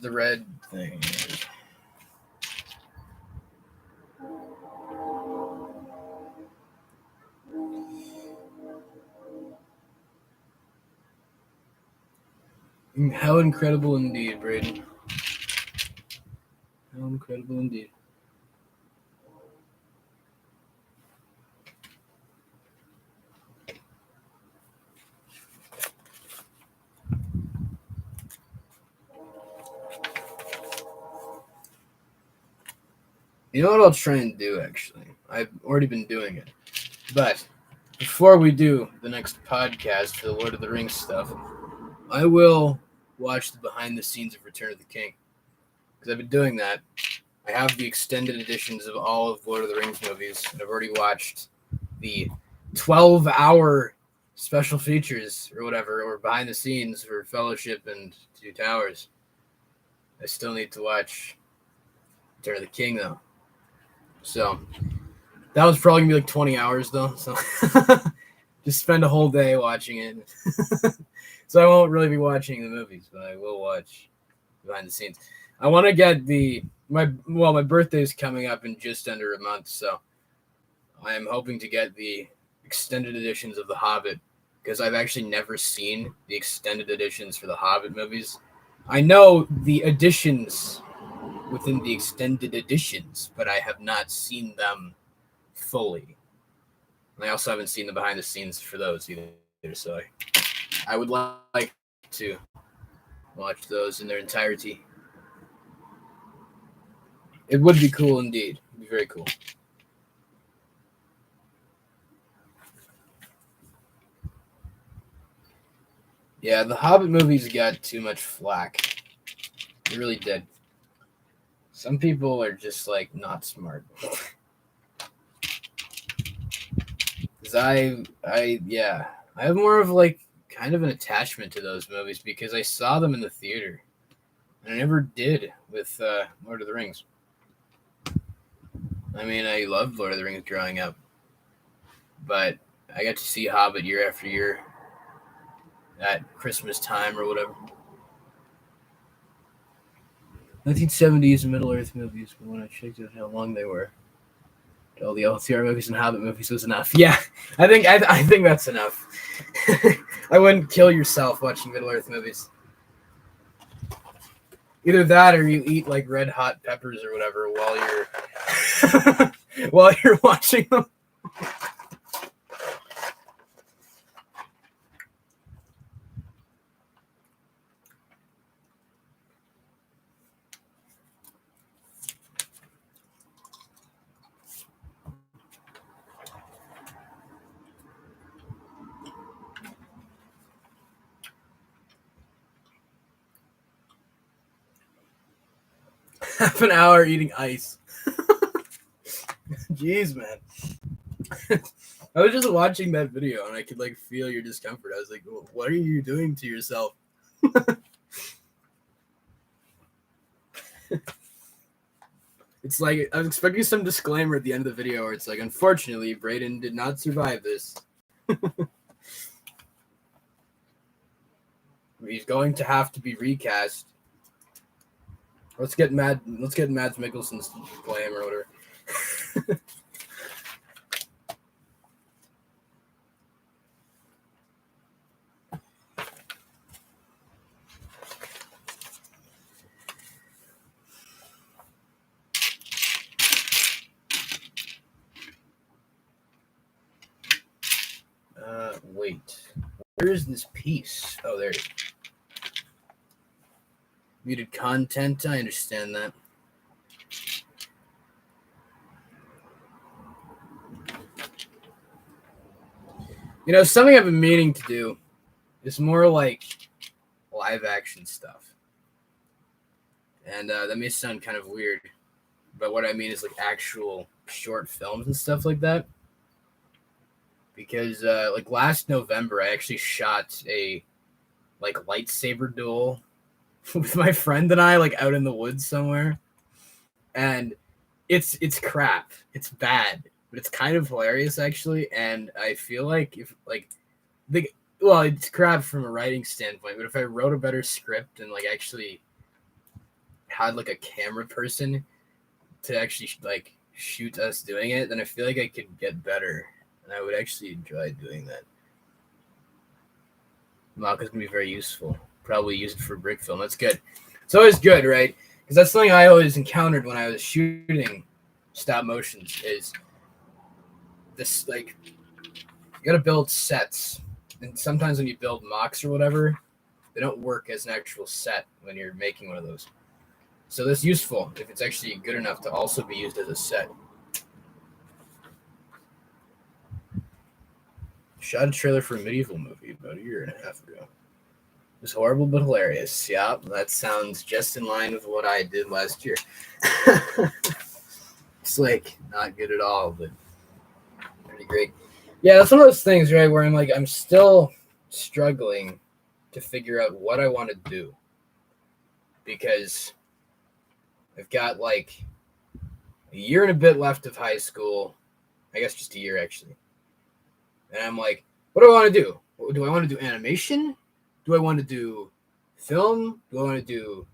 red thing? How incredible indeed, Braden. How incredible indeed. You know what I'll try and do, actually? I've already been doing it. But before we do the next podcast for the Lord of the Rings stuff, I will watch the behind the scenes of Return of the King. Because I've been doing that. I have the extended editions of all of Lord of the Rings movies, and I've already watched the 12-hour special features or whatever, or behind the scenes for Fellowship and Two Towers. I still need to watch Return of the King, though. So that was probably gonna be like 20 hours, though. So just spend a whole day watching it. So I won't really be watching the movies, but I will watch behind the scenes. I want to get my birthday is coming up in just under a month, so I am hoping to get the extended editions of The Hobbit, because I've actually never seen the extended editions for the Hobbit movies. I know the editions within the extended editions, but I have not seen them fully. And I also haven't seen the behind the scenes for those either, so I would like to watch those in their entirety. It would be cool indeed. It would be very cool. Yeah, the Hobbit movies got too much flack. They really did. Some people are just like not smart. Because I have more of like kind of an attachment to those movies because I saw them in the theater, and I never did with Lord of the Rings. I mean, I loved Lord of the Rings growing up, but I got to see Hobbit year after year at Christmas time or whatever. 1970s Middle Earth movies, but when I checked out how long they were, all the LCR movies and Hobbit movies was enough. Yeah, I think that's enough. I wouldn't kill yourself watching Middle Earth movies. Either that, or you eat like red hot peppers or whatever while you're while you're watching them. Half an hour eating ice. Jeez, man. I was just watching that video and I could like feel your discomfort. I was like, what are you doing to yourself? It's like I was expecting some disclaimer at the end of the video where it's like, unfortunately, Brayden did not survive this. He's going to have to be recast. Let's get Mads Mikkelsen's play him or whatever. Wait. Where is this piece? Oh, there it is. Muted content. I understand that. You know, something I've been meaning to do is more like live action stuff. And that may sound kind of weird, but what I mean is like actual short films and stuff like that. Because like last November, I actually shot a like lightsaber duel with my friend and I, like out in the woods somewhere, and it's crap. It's bad, but it's kind of hilarious actually. And I feel like if like it's crap from a writing standpoint, but if I wrote a better script and like actually had like a camera person to actually like shoot us doing it, then I feel like I could get better. And I would actually enjoy doing that. Maka's gonna be very useful. Probably use it for brick film. That's good. It's always good, right? Because that's something I always encountered when I was shooting stop motions is this, like, you gotta build sets. And sometimes when you build mocks or whatever, they don't work as an actual set when you're making one of those. So that's useful if it's actually good enough to also be used as a set. Shot a trailer for a medieval movie about a year and a half ago. It was horrible but hilarious. Yeah, that sounds just in line with what I did last year. It's like not good at all, but pretty great. Yeah, that's one of those things, right, where I'm still struggling to figure out what I want to do. Because I've got like a year and a bit left of high school. I guess just a year, actually. And I'm like, what do I want to do? Do I want to do animation? Do I want to do film? Do I want to do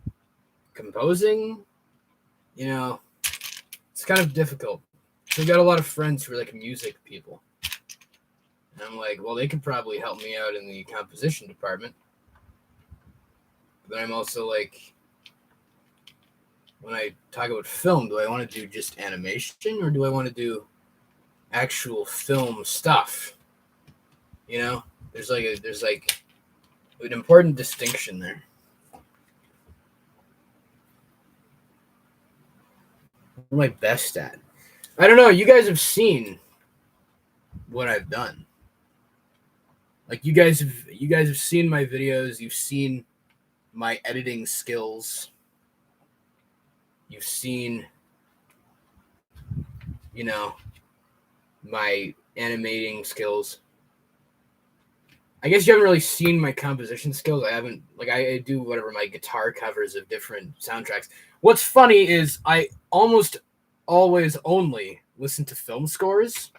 composing? You know, it's kind of difficult. So I've got a lot of friends who are like music people. And I'm like, well, they could probably help me out in the composition department. But then I'm also like, when I talk about film, do I want to do just animation or do I want to do actual film stuff? You know, there's like an important distinction there. What am I best at? I don't know. You guys have seen what I've done. Like you guys have seen my videos. You've seen my editing skills. You've seen, you know, my animating skills. I guess you haven't really seen my composition skills. I do whatever, my guitar covers of different soundtracks. What's funny is I almost always only listen to film scores.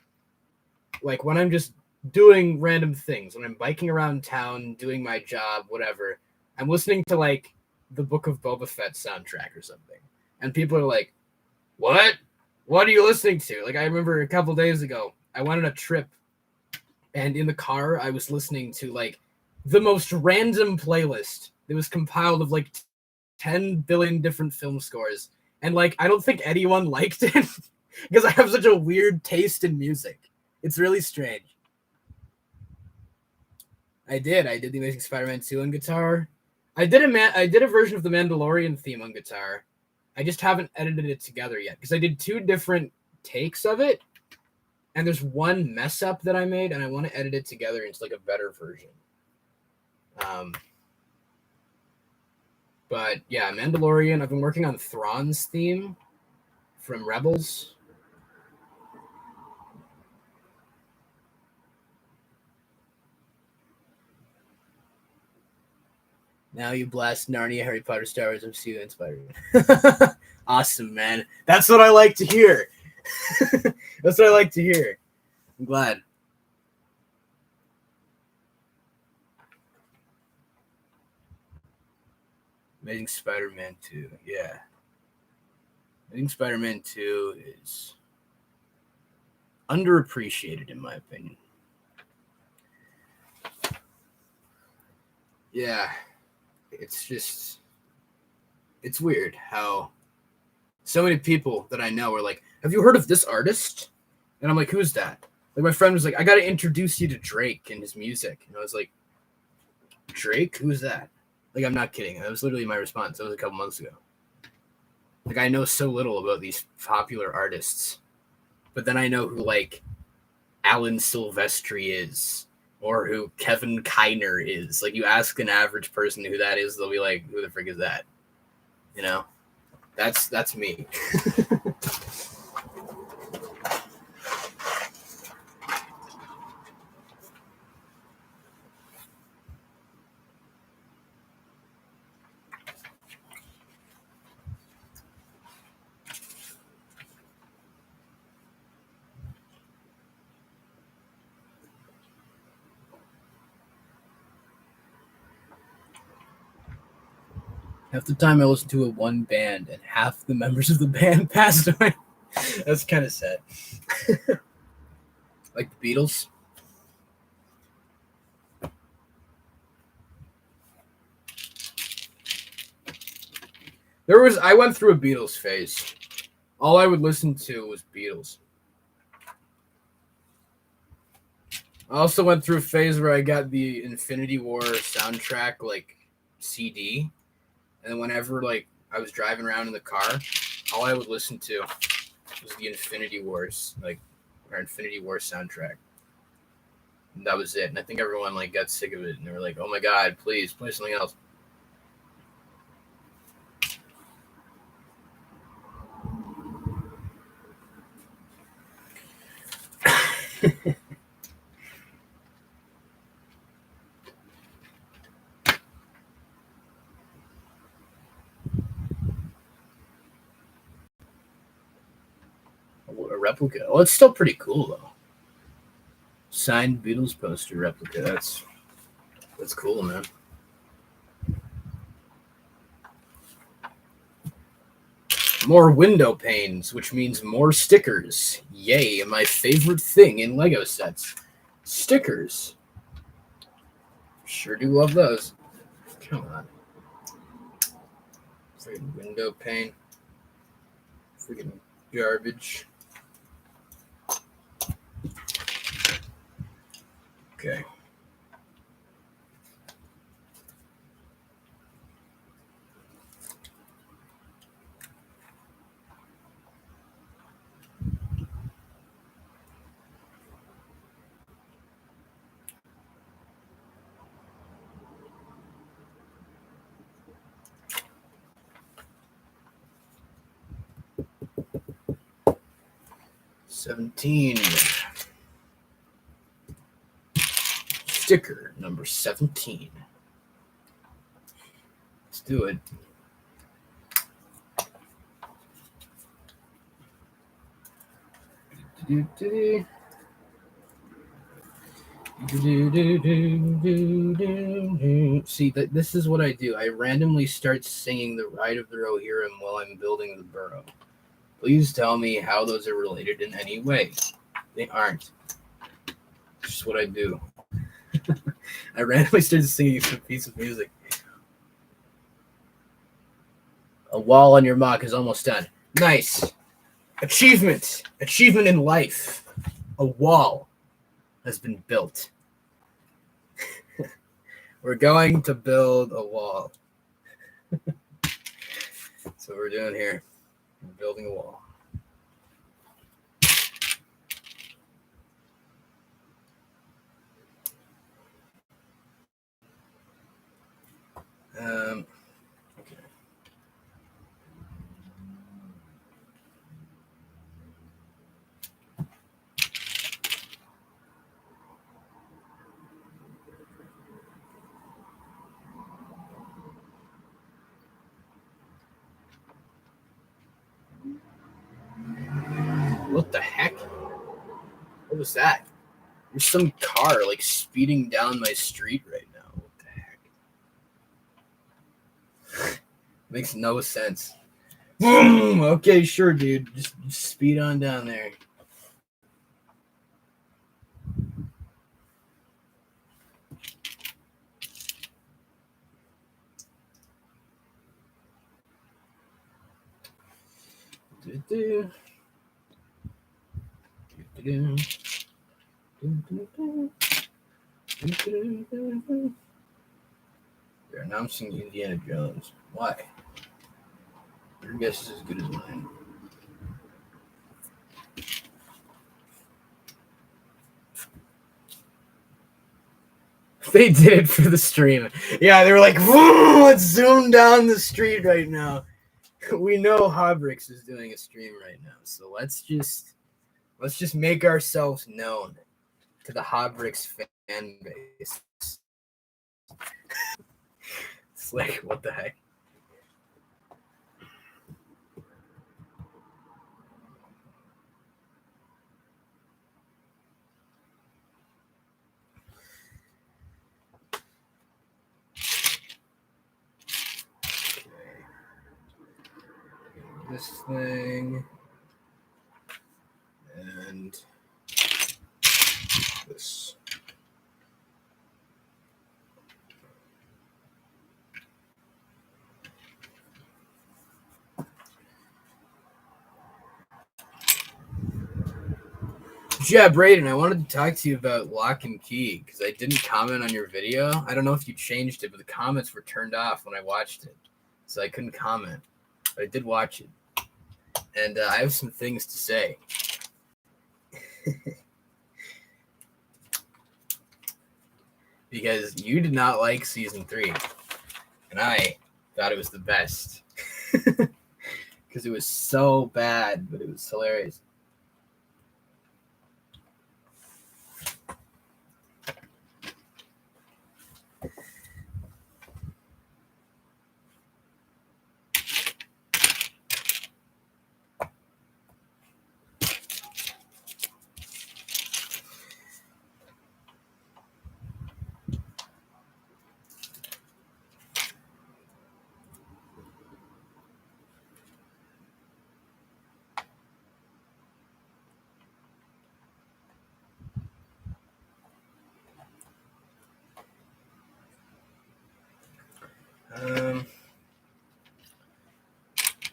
Like when I'm just doing random things, when I'm biking around town, doing my job, whatever, I'm listening to like the Book of Boba Fett soundtrack or something. And people are like, what? What are you listening to? Like I remember a couple days ago, I went on a trip and in the car, I was listening to like the most random playlist that was compiled of like 10 billion different film scores. And like, I don't think anyone liked it because I have such a weird taste in music. It's really strange. I did the Amazing Spider-Man 2 on guitar. I did a version of the Mandalorian theme on guitar. I just haven't edited it together yet because I did 2 different takes of it. And there's one mess up that I made, and I want to edit it together into like a better version. But yeah, Mandalorian. I've been working on Thrawn's theme from Rebels. Now you blast Narnia, Harry Potter, Star Wars, MCU, and Spider-Man. Awesome, man. That's what I like to hear. That's what I like to hear. I'm glad. Amazing Spider-Man 2. Yeah. Amazing Spider-Man 2 is underappreciated, in my opinion. Yeah. It's weird how so many people that I know are like, have you heard of this artist? And I'm like, who's that? Like my friend was like, I got to introduce you to Drake and his music. And I was like, Drake? Who's that? Like, I'm not kidding. That was literally my response. That was a couple months ago. Like, I know so little about these popular artists. But then I know who, like, Alan Silvestri is. Or who Kevin Kiner is. Like, you ask an average person who that is, they'll be like, who the frick is that? You know? That's me. Half the time I listened to one band and half the members of the band passed away. That's kind of sad. Like the Beatles. I went through a Beatles phase. All I would listen to was Beatles. I also went through a phase where I got the Infinity War soundtrack like CD. And whenever like I was driving around in the car, all I would listen to was the Infinity Wars, like our Infinity War soundtrack. And that was it. And I think everyone like got sick of it, and they were like, "Oh my god, please play something else." A replica. Well, it's still pretty cool though. Signed Beatles poster replica. That's cool, man. More window panes, which means more stickers. Yay, my favorite thing in Lego sets. Stickers. Sure do love those. Come on. Freaking window pane. Freaking garbage. Okay. $17. Sticker number 17. Let's do it. See, this is what I do. I randomly start singing the Ride of the Rohirrim while I'm building the Burrow. Please tell me how those are related in any way. They aren't. It's just what I do. I randomly started singing some piece of music. A wall on your mock is almost done. Nice. Achievement. Achievement in life. A wall has been built. We're going to build a wall. That's what we're doing here. We're building a wall. Okay. What the heck? What was that? There's some car like speeding down my street right now. What the heck? Makes no sense. Okay, sure, dude. Just speed on down there. They're announcing Indiana Jones. Why? Your guess is as good as mine. They did it for the stream. Yeah, they were like, let's zoom down the street right now. We know Hobrix is doing a stream right now, so let's just make ourselves known to the Hobrix fan base. It's like, what the heck? This thing and this. Yeah, Brayden, I wanted to talk to you about Lock and Key because I didn't comment on your video. I don't know if you changed it, but the comments were turned off when I watched it, so I couldn't comment. I did watch it, and I have some things to say. Because you did not like season 3, and I thought it was the best. Because it was so bad, but it was hilarious.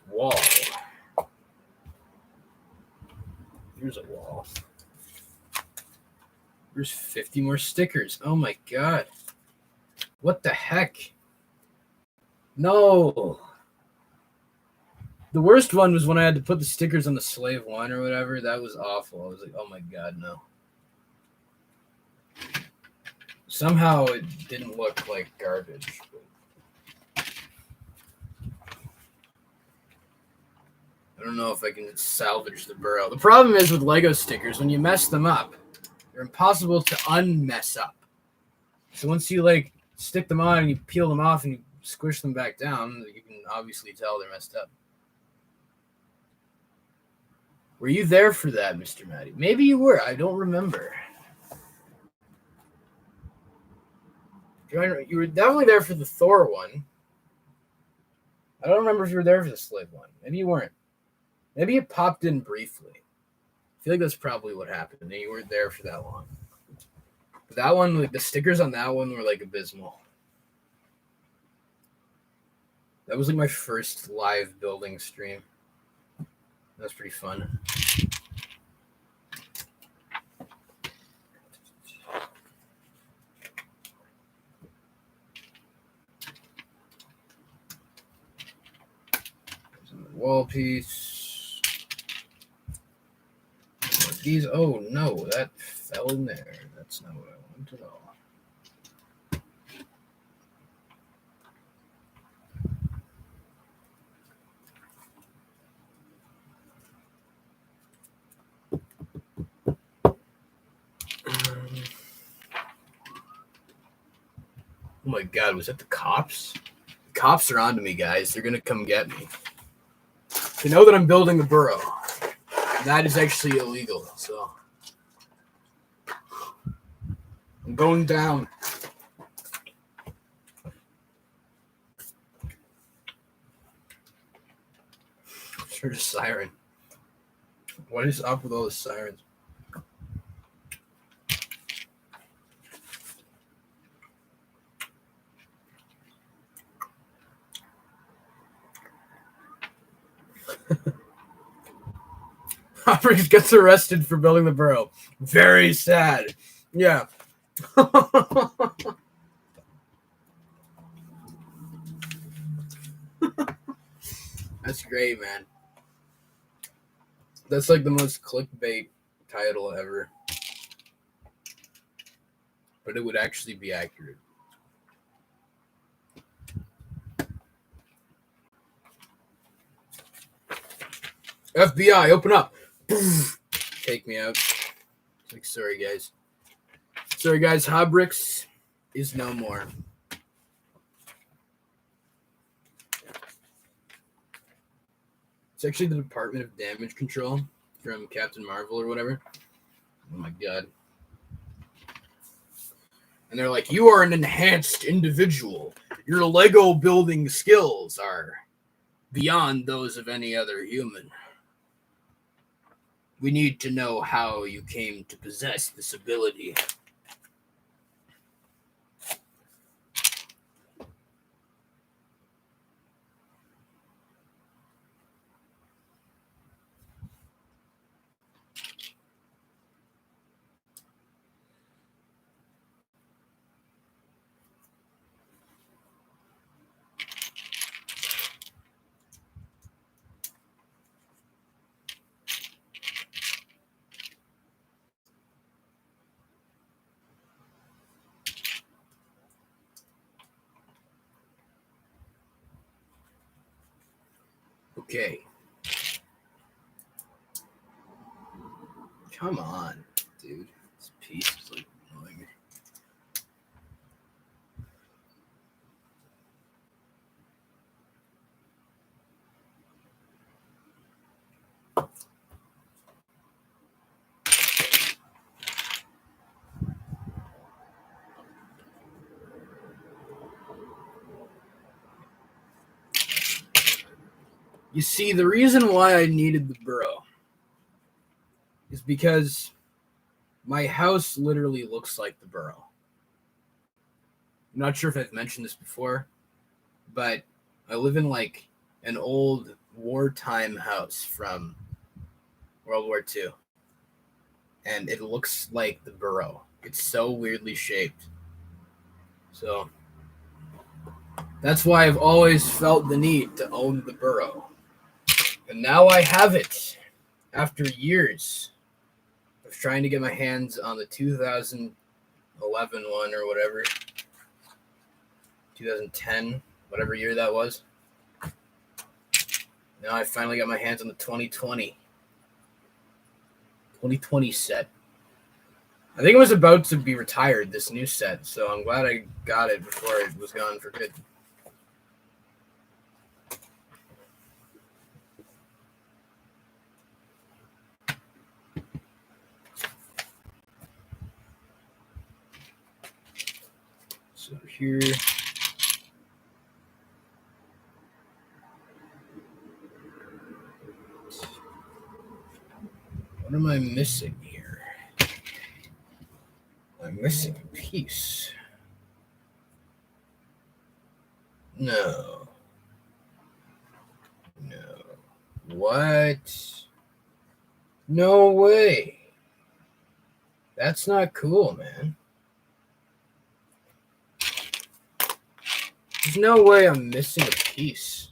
Wall. Here's a wall. There's 50 more stickers. Oh my god. What the heck? No. The worst one was when I had to put the stickers on the slave one or whatever. That was awful. I was like, oh my god, no. Somehow it didn't look like garbage. I don't know if I can salvage the Burrow. The problem is with Lego stickers, when you mess them up, they're impossible to unmess up. So once you like stick them on and you peel them off and you squish them back down, you can obviously tell they're messed up. Were you there for that, Mr. Matty? Maybe you were. I don't remember. You were definitely there for the Thor one. I don't remember if you were there for the Slave one. Maybe you weren't. Maybe it popped in briefly. I feel like that's probably what happened. And you weren't there for that long. But that one, like the stickers on that one were like abysmal. That was like my first live building stream. That was pretty fun. Wall piece. These, oh no, that fell in there. That's not what I wanted at all. Oh my god, was that the cops? The cops are onto me, guys. They're gonna come get me. They know that I'm building a burrow. That is actually illegal, so I'm going down. Heard a siren. What is up with all the sirens? Humphreys gets arrested for building the burrow. Very sad. Yeah. That's great, man. That's like the most clickbait title ever. But it would actually be accurate. FBI, open up. Take me out. Like, sorry, guys. Sorry, guys. Hobrix is no more. It's actually the Department of Damage Control from Captain Marvel or whatever. Oh my god. And they're like, you are an enhanced individual. Your Lego building skills are beyond those of any other human. We need to know how you came to possess this ability. Okay. Come on, dude. This piece is like annoying me. You see, the reason why I needed the Burrow is because my house literally looks like the Burrow. I'm not sure if I've mentioned this before, but I live in like an old wartime house from World War II, and it looks like the Burrow. It's so weirdly shaped. So that's why I've always felt the need to own the Burrow. And now I have it after years of trying to get my hands on the 2011 one or whatever, 2010, whatever year that was. Now I finally got my hands on the 2020 set. I think it was about to be retired, this new set, so I'm glad I got it before it was gone for good. So here, what am I missing here? I'm missing a piece. No. What? No way. That's not cool, man. There's no way I'm missing a piece.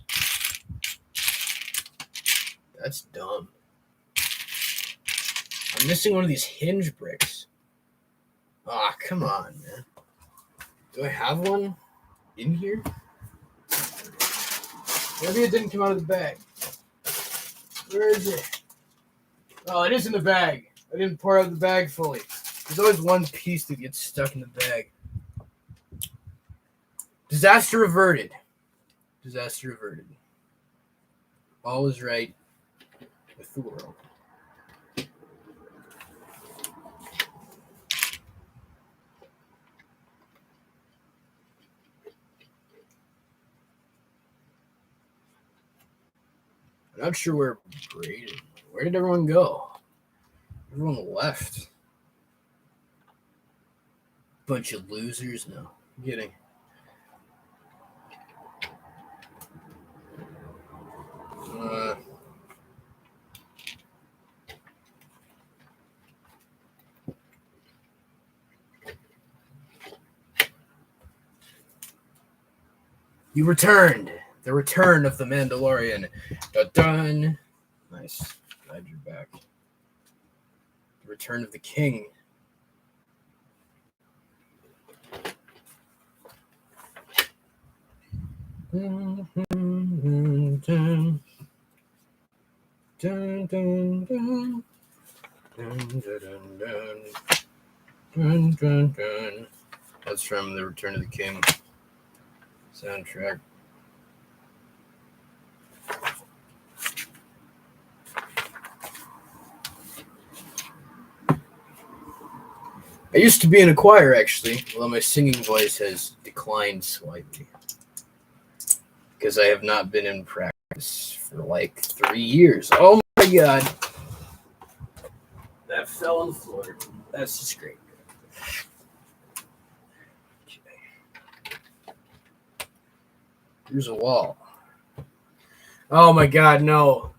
That's dumb. I'm missing one of these hinge bricks. Ah, come on, man. Do I have one in here? Maybe it didn't come out of the bag. Where is it? Oh, it is in the bag. I didn't pour out the bag fully. There's always one piece that gets stuck in the bag. Disaster averted. Disaster averted. All is right with the world. I'm not sure where Braden. Where did everyone go? Everyone left. Bunch of losers. No, I'm kidding. You returned. The return of the Mandalorian. Dun-dun. Nice. Glad you're back. The return of the king. Dun, dun, dun. Dun, dun, dun. Dun, dun, dun, dun, dun, dun. That's from the Return of the King soundtrack. I used to be in a choir, actually, although my singing voice has declined slightly because I have not been in practice for like 3 years. Oh my god. That fell on the floor. That's just great. Okay. Here's a wall. Oh my god, no.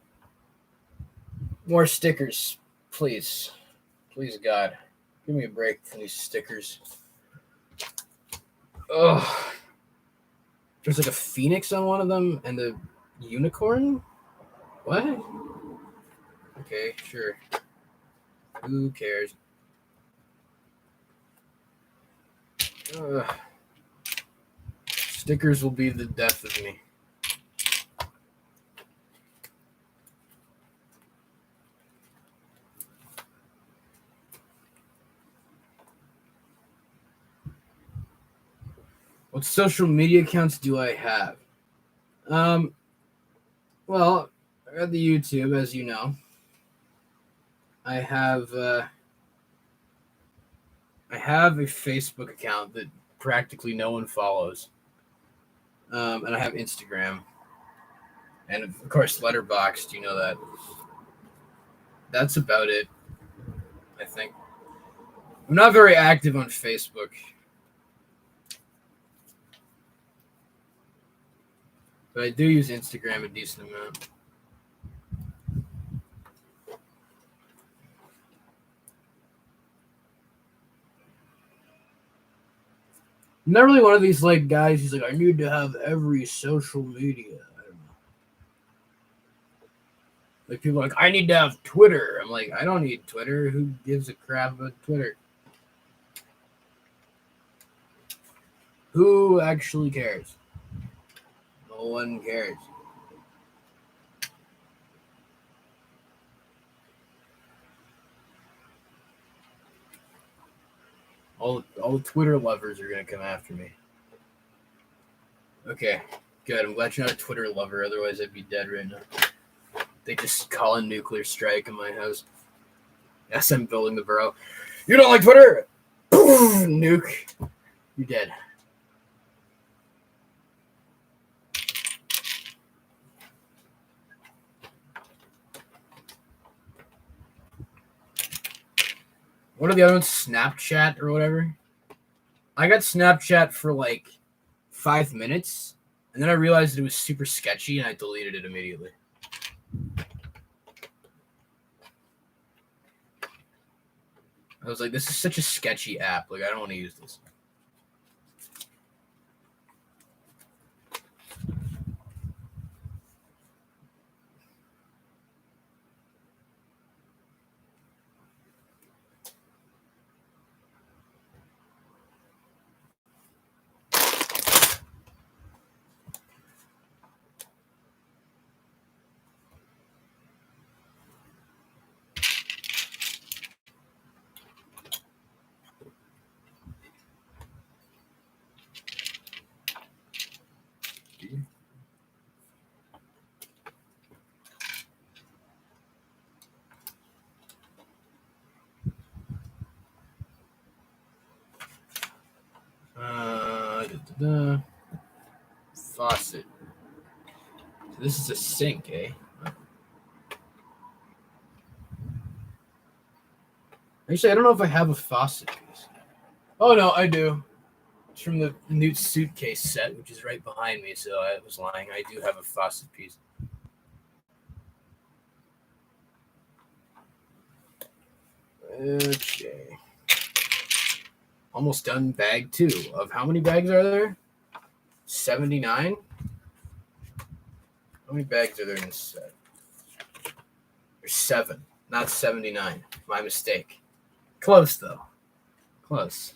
More stickers, please. Please, God. Give me a break from these stickers. Ugh. There's like a phoenix on one of them and a unicorn? What? Okay, sure. Who cares? Ugh. Stickers will be the death of me. What social media accounts do I have? Well, I got the YouTube, as you know. I have a Facebook account that practically no one follows, and I have Instagram, and of course Letterboxd. You know that. That's about it, I think. I'm not very active on Facebook, but I do use Instagram a decent amount. I'm not really one of these like guys who's like, I need to have every social media. I don't know. Like people are like, I need to have Twitter. I'm like, I don't need Twitter. Who gives a crap about Twitter? Who actually cares? No one cares. All the Twitter lovers are gonna come after me. Okay, good. I'm glad you're not a Twitter lover. Otherwise, I'd be dead right now. They just call a nuclear strike in my house. Yes, I'm building the Burrow. You don't like Twitter? Poof, nuke. You're dead. What are the other ones? Snapchat or whatever? I got Snapchat for like 5 minutes, and then I realized it was super sketchy, and I deleted it immediately. I was like, this is such a sketchy app. Like, I don't want to use this. Faucet. So this is a sink, eh? Actually, I don't know if I have a faucet piece. Oh no, I do. It's from the Newt suitcase set, which is right behind me. So I was lying. I do have a faucet piece. Okay. Almost done bag 2 of how many bags are there? 79? How many bags are there in this set? There's 7, not 79. My mistake. Close though. Close.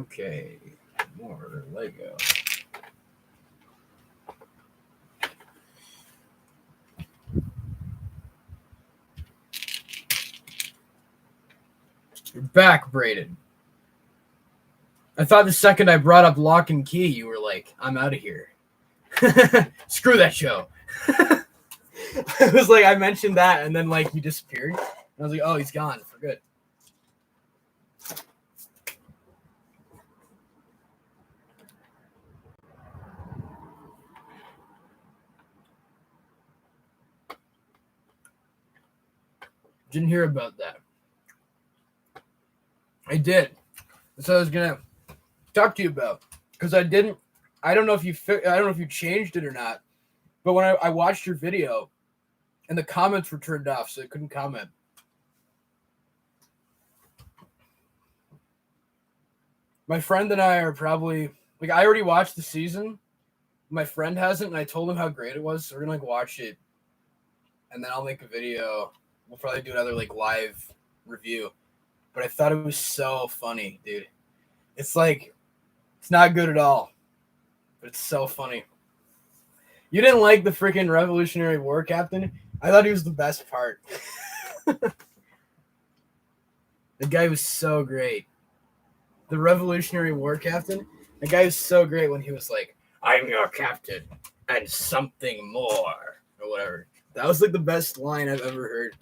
Okay, more Lego. You're back, Braden. I thought the second I brought up Lock and Key, you were like, I'm out of here. Screw that show. It was like I mentioned that, and then like you disappeared. And I was like, oh, he's gone for good. Didn't hear about that. I did. That's what I was gonna talk to you about, because I didn't. I don't know if you changed it or not. But when I watched your video, and the comments were turned off, so I couldn't comment. My friend and I are probably like, I already watched the season. My friend hasn't, and I told him how great it was. So we're gonna like watch it, and then I'll make a video. We'll probably do another like live review. but I thought it was so funny, dude. It's like, it's not good at all, but it's so funny. You didn't like the freaking Revolutionary War captain? I thought he was the best part. The guy was so great. The Revolutionary War captain, the guy was so great when he was like, "I'm your captain and something more," or whatever. That was like the best line I've ever heard.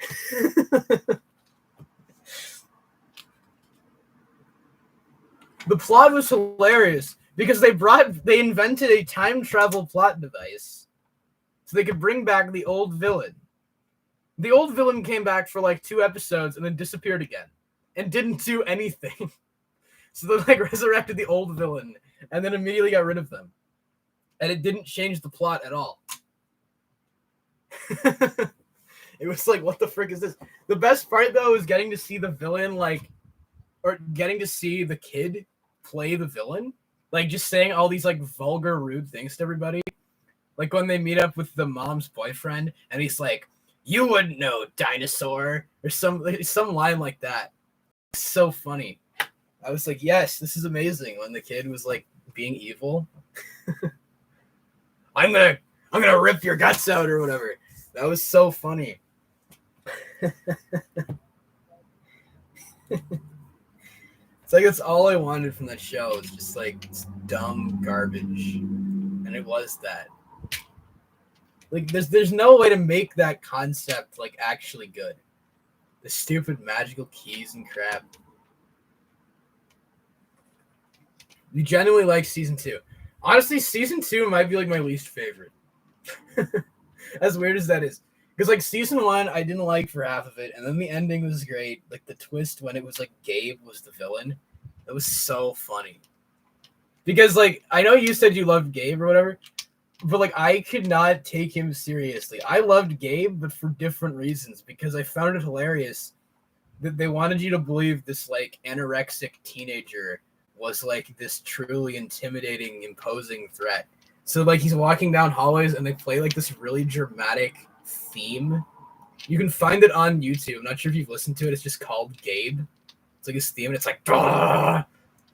The plot was hilarious because they invented a time travel plot device so they could bring back the old villain. The old villain came back for like 2 episodes and then disappeared again and didn't do anything. So they like resurrected the old villain and then immediately got rid of them. And it didn't change the plot at all. It was like, what the frick is this? The best part though is getting to see the villain or getting to see the kid play the villain. Like just saying all these like vulgar, rude things to everybody. Like when they meet up with the mom's boyfriend and he's like, "You wouldn't know, dinosaur," or some line like that. It's so funny. I was like, yes, this is amazing. When the kid was like being evil. I'm gonna rip your guts out or whatever. That was so funny. It's like that's all I wanted from that show. It's just like it's dumb garbage. And it was that. Like there's no way to make that concept like actually good. The stupid magical keys and crap. You genuinely like season 2. Honestly, season 2 might be like my least favorite. As weird as that is. Because like season 1, I didn't like for half of it, and then the ending was great. Like the twist when it was like Gabe was the villain. That was so funny. Because like I know you said you loved Gabe or whatever, but like I could not take him seriously. I loved Gabe, but for different reasons. Because I found it hilarious that they wanted you to believe this like anorexic teenager was like this truly intimidating, imposing threat. So like he's walking down hallways and they play like this really dramatic theme. You can find it on YouTube. I'm not sure if you've listened to it. It's just called Gabe. It's like his theme and it's like da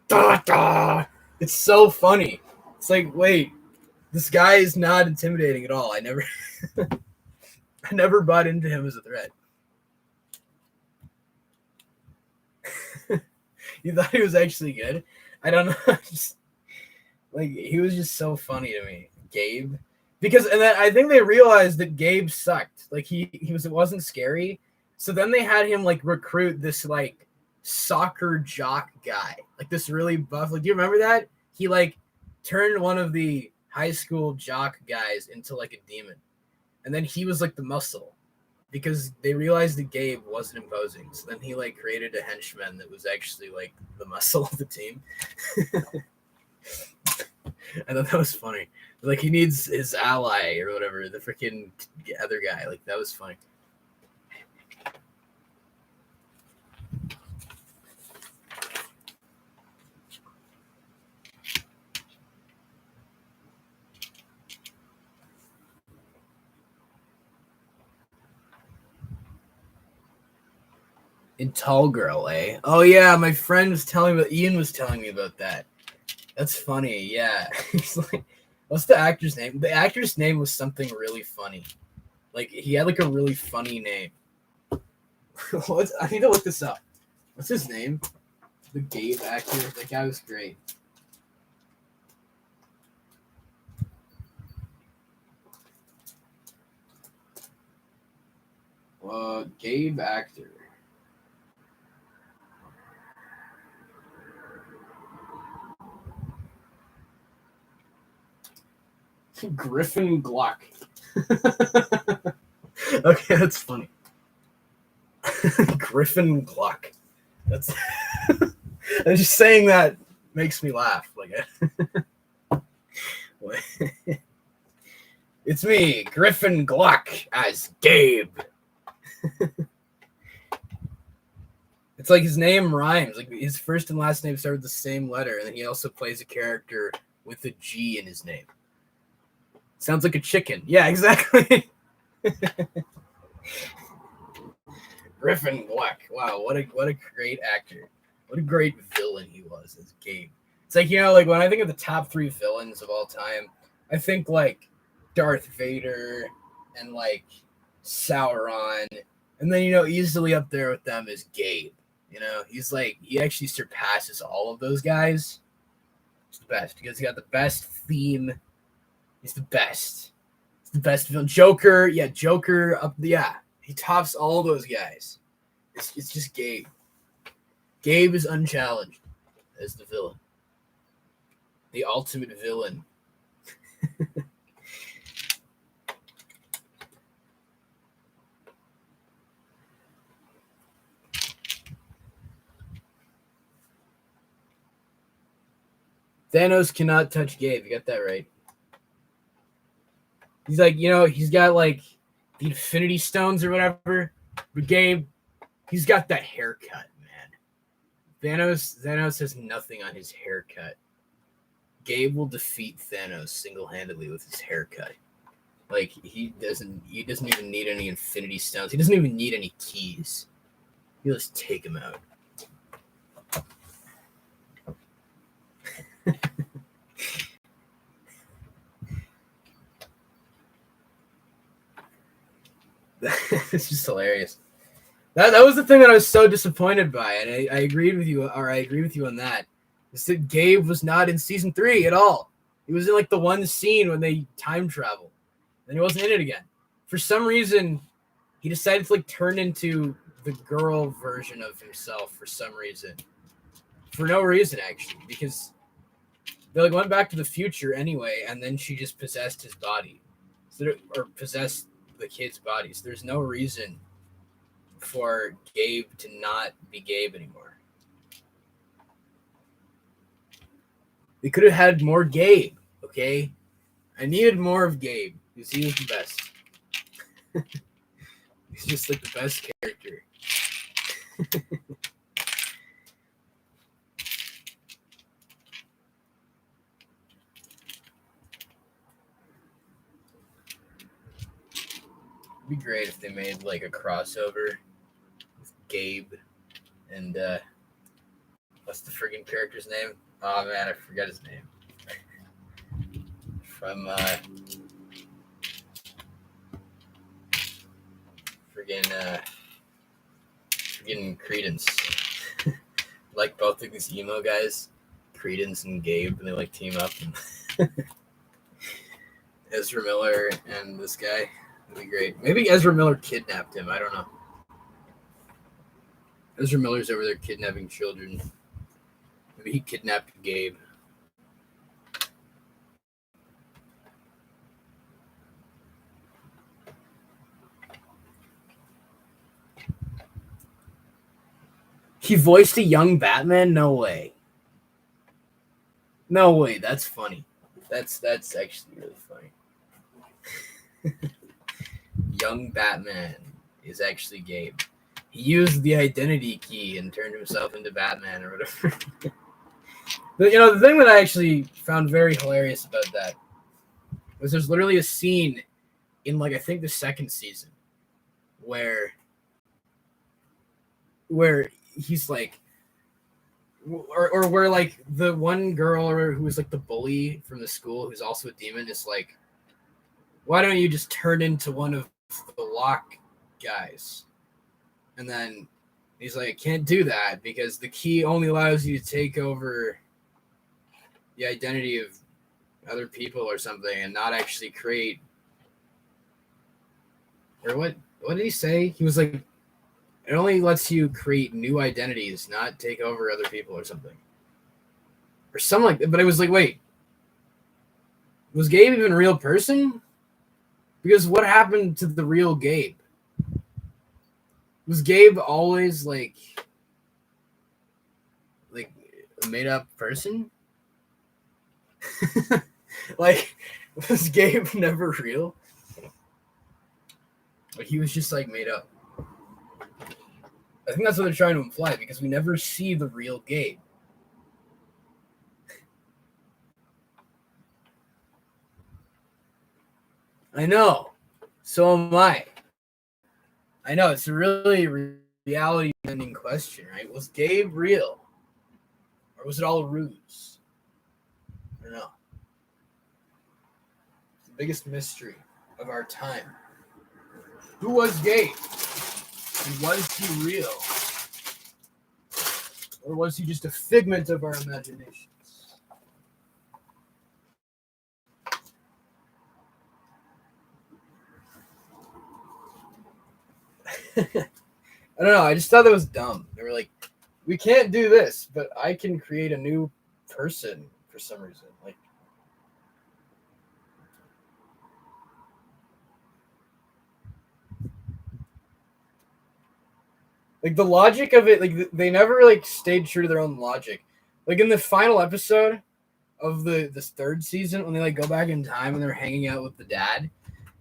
da da. It's so funny. It's like, wait, this guy is not intimidating at all. I never bought into him as a threat. You thought he was actually good? I don't know. Just, like he was just so funny to me, Gabe. Because and then I think they realized that Gabe sucked. Like it wasn't scary. So then they had him like recruit this like soccer jock guy, like this really buff. Like, do you remember that? He like turned one of the high school jock guys into like a demon, and then he was like the muscle. Because they realized that Gabe wasn't imposing. So then he like created a henchman that was actually like the muscle of the team. I thought that was funny. Like he needs his ally or whatever, the freaking other guy. Like that was funny. In Tall Girl, eh? Oh yeah, my friend was telling me about Ian was telling me about that. That's funny, yeah. He's like, what's the actor's name? The actor's name was something really funny. Like he had like a really funny name. I need to look this up. What's his name? The Gabe actor. That guy was great. Gabe actor. Griffin Glock. Okay, that's funny. Griffin Glock. That's and just saying that makes me laugh. Like, it's me, Griffin Glock, as Gabe. It's like his name rhymes. Like his first and last name start with the same letter, and then he also plays a character with a G in his name. Sounds like a chicken. Yeah, exactly. Griffin Gluck. Wow, what a great actor. What a great villain he was as Gabe. It's like, like when I think of the top 3 villains of all time, I think like Darth Vader and like Sauron, and then easily up there with them is Gabe. He's like, he actually surpasses all of those guys. He's the best because he got the best theme. He's the best. He's the best villain. Joker, Joker up. Yeah, he tops all those guys. It's just Gabe. Gabe is unchallenged as the villain. The ultimate villain. Thanos cannot touch Gabe. You got that right. He's like, he's got like the Infinity Stones or whatever. But Gabe, he's got that haircut, man. Thanos has nothing on his haircut. Gabe will defeat Thanos single-handedly with his haircut. Like he doesn't even need any Infinity Stones. He doesn't even need any keys. He'll just take him out. It's just hilarious. That was the thing that I was so disappointed by, and I agreed with you, or I agree with you on that. Is that Gabe was not in season 3 at all. He was in like the one scene when they time travel. Then he wasn't in it again. For some reason, he decided to like turn into the girl version of himself for some reason. For no reason, actually, because they like went back to the future anyway, and then she just possessed his body, or possessed the kid's body. So there's no reason for Gabe to not be Gabe anymore. They could have had more Gabe, okay? I needed more of Gabe because he was the best. He's just like the best character. It'd be great if they made like a crossover with Gabe and what's the friggin' character's name? Oh man, I forgot his name. From friggin' Credence. Like both of these emo guys, Credence and Gabe, and they like team up. And Ezra Miller and this guy. That'd be great. Maybe Ezra Miller kidnapped him. I don't know. Ezra Miller's over there kidnapping children. Maybe he kidnapped Gabe. He voiced a young Batman? No way. No way. That's funny. That's actually really funny. Young Batman is actually Gabe. He used the identity key and turned himself into Batman or whatever. But, the thing that I actually found very hilarious about that was there's literally a scene in, like, I think the second season where he's like, or where like the one girl who was like the bully from the school who's also a demon is like, why don't you just turn into one of the lock guys? And then he's like, I can't do that because the key only allows you to take over the identity of other people or something and not actually create. Or what did he say? He was like, it only lets you create new identities, not take over other people or something. Or something like that. But it was like, wait, was Gabe even a real person? Because what happened to the real Gabe? Was Gabe always like a made up person? Like, was Gabe never real? Like, he was just like made up. I think that's what they're trying to imply because we never see the real Gabe. I know. So am I. I know. It's really reality ending question, right? Was Gabe real? Or was it all a ruse? I don't know. It's the biggest mystery of our time. Who was Gabe? And was he real? Or was he just a figment of our imaginations? I don't know. I just thought that was dumb. They were like, we can't do this, but I can create a new person for some reason. Like the logic of it, like they never like stayed true to their own logic. Like in the final episode of this third season, when they like go back in time and they're hanging out with the dad,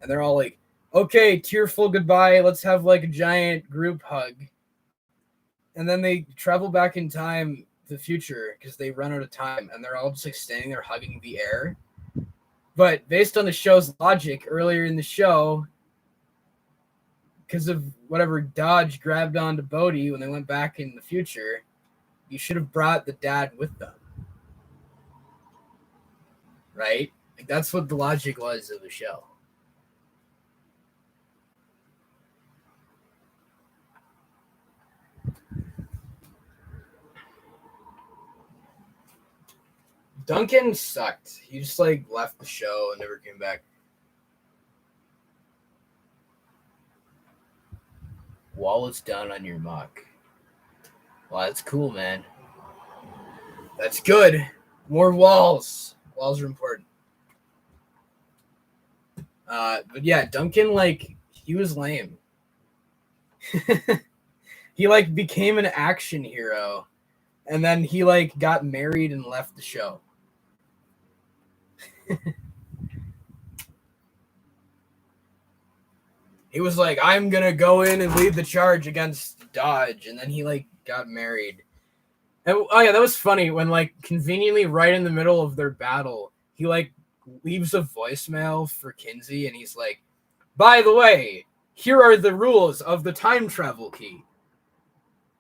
and they're all like, "Okay, tearful goodbye. Let's have like a giant group hug." And then they travel back in time to the future because they run out of time, and they're all just like standing there hugging the air. But based on the show's logic, earlier in the show, because of whatever Dodge grabbed onto Bodhi when they went back in the future, you should have brought the dad with them. Right? Like that's what the logic was of the show. Duncan sucked. He just like left the show and never came back. Wall is down on your muck. Well, that's cool, man. That's good. More walls. Walls are important. But yeah, Duncan, like, he was lame. He like became an action hero, and then he like got married and left the show. He was like, I'm gonna go in and lead the charge against Dodge, and then he like got married. And, oh yeah, that was funny when like conveniently right in the middle of their battle, he like leaves a voicemail for Kinsey, and he's like, by the way, here are the rules of the time travel key.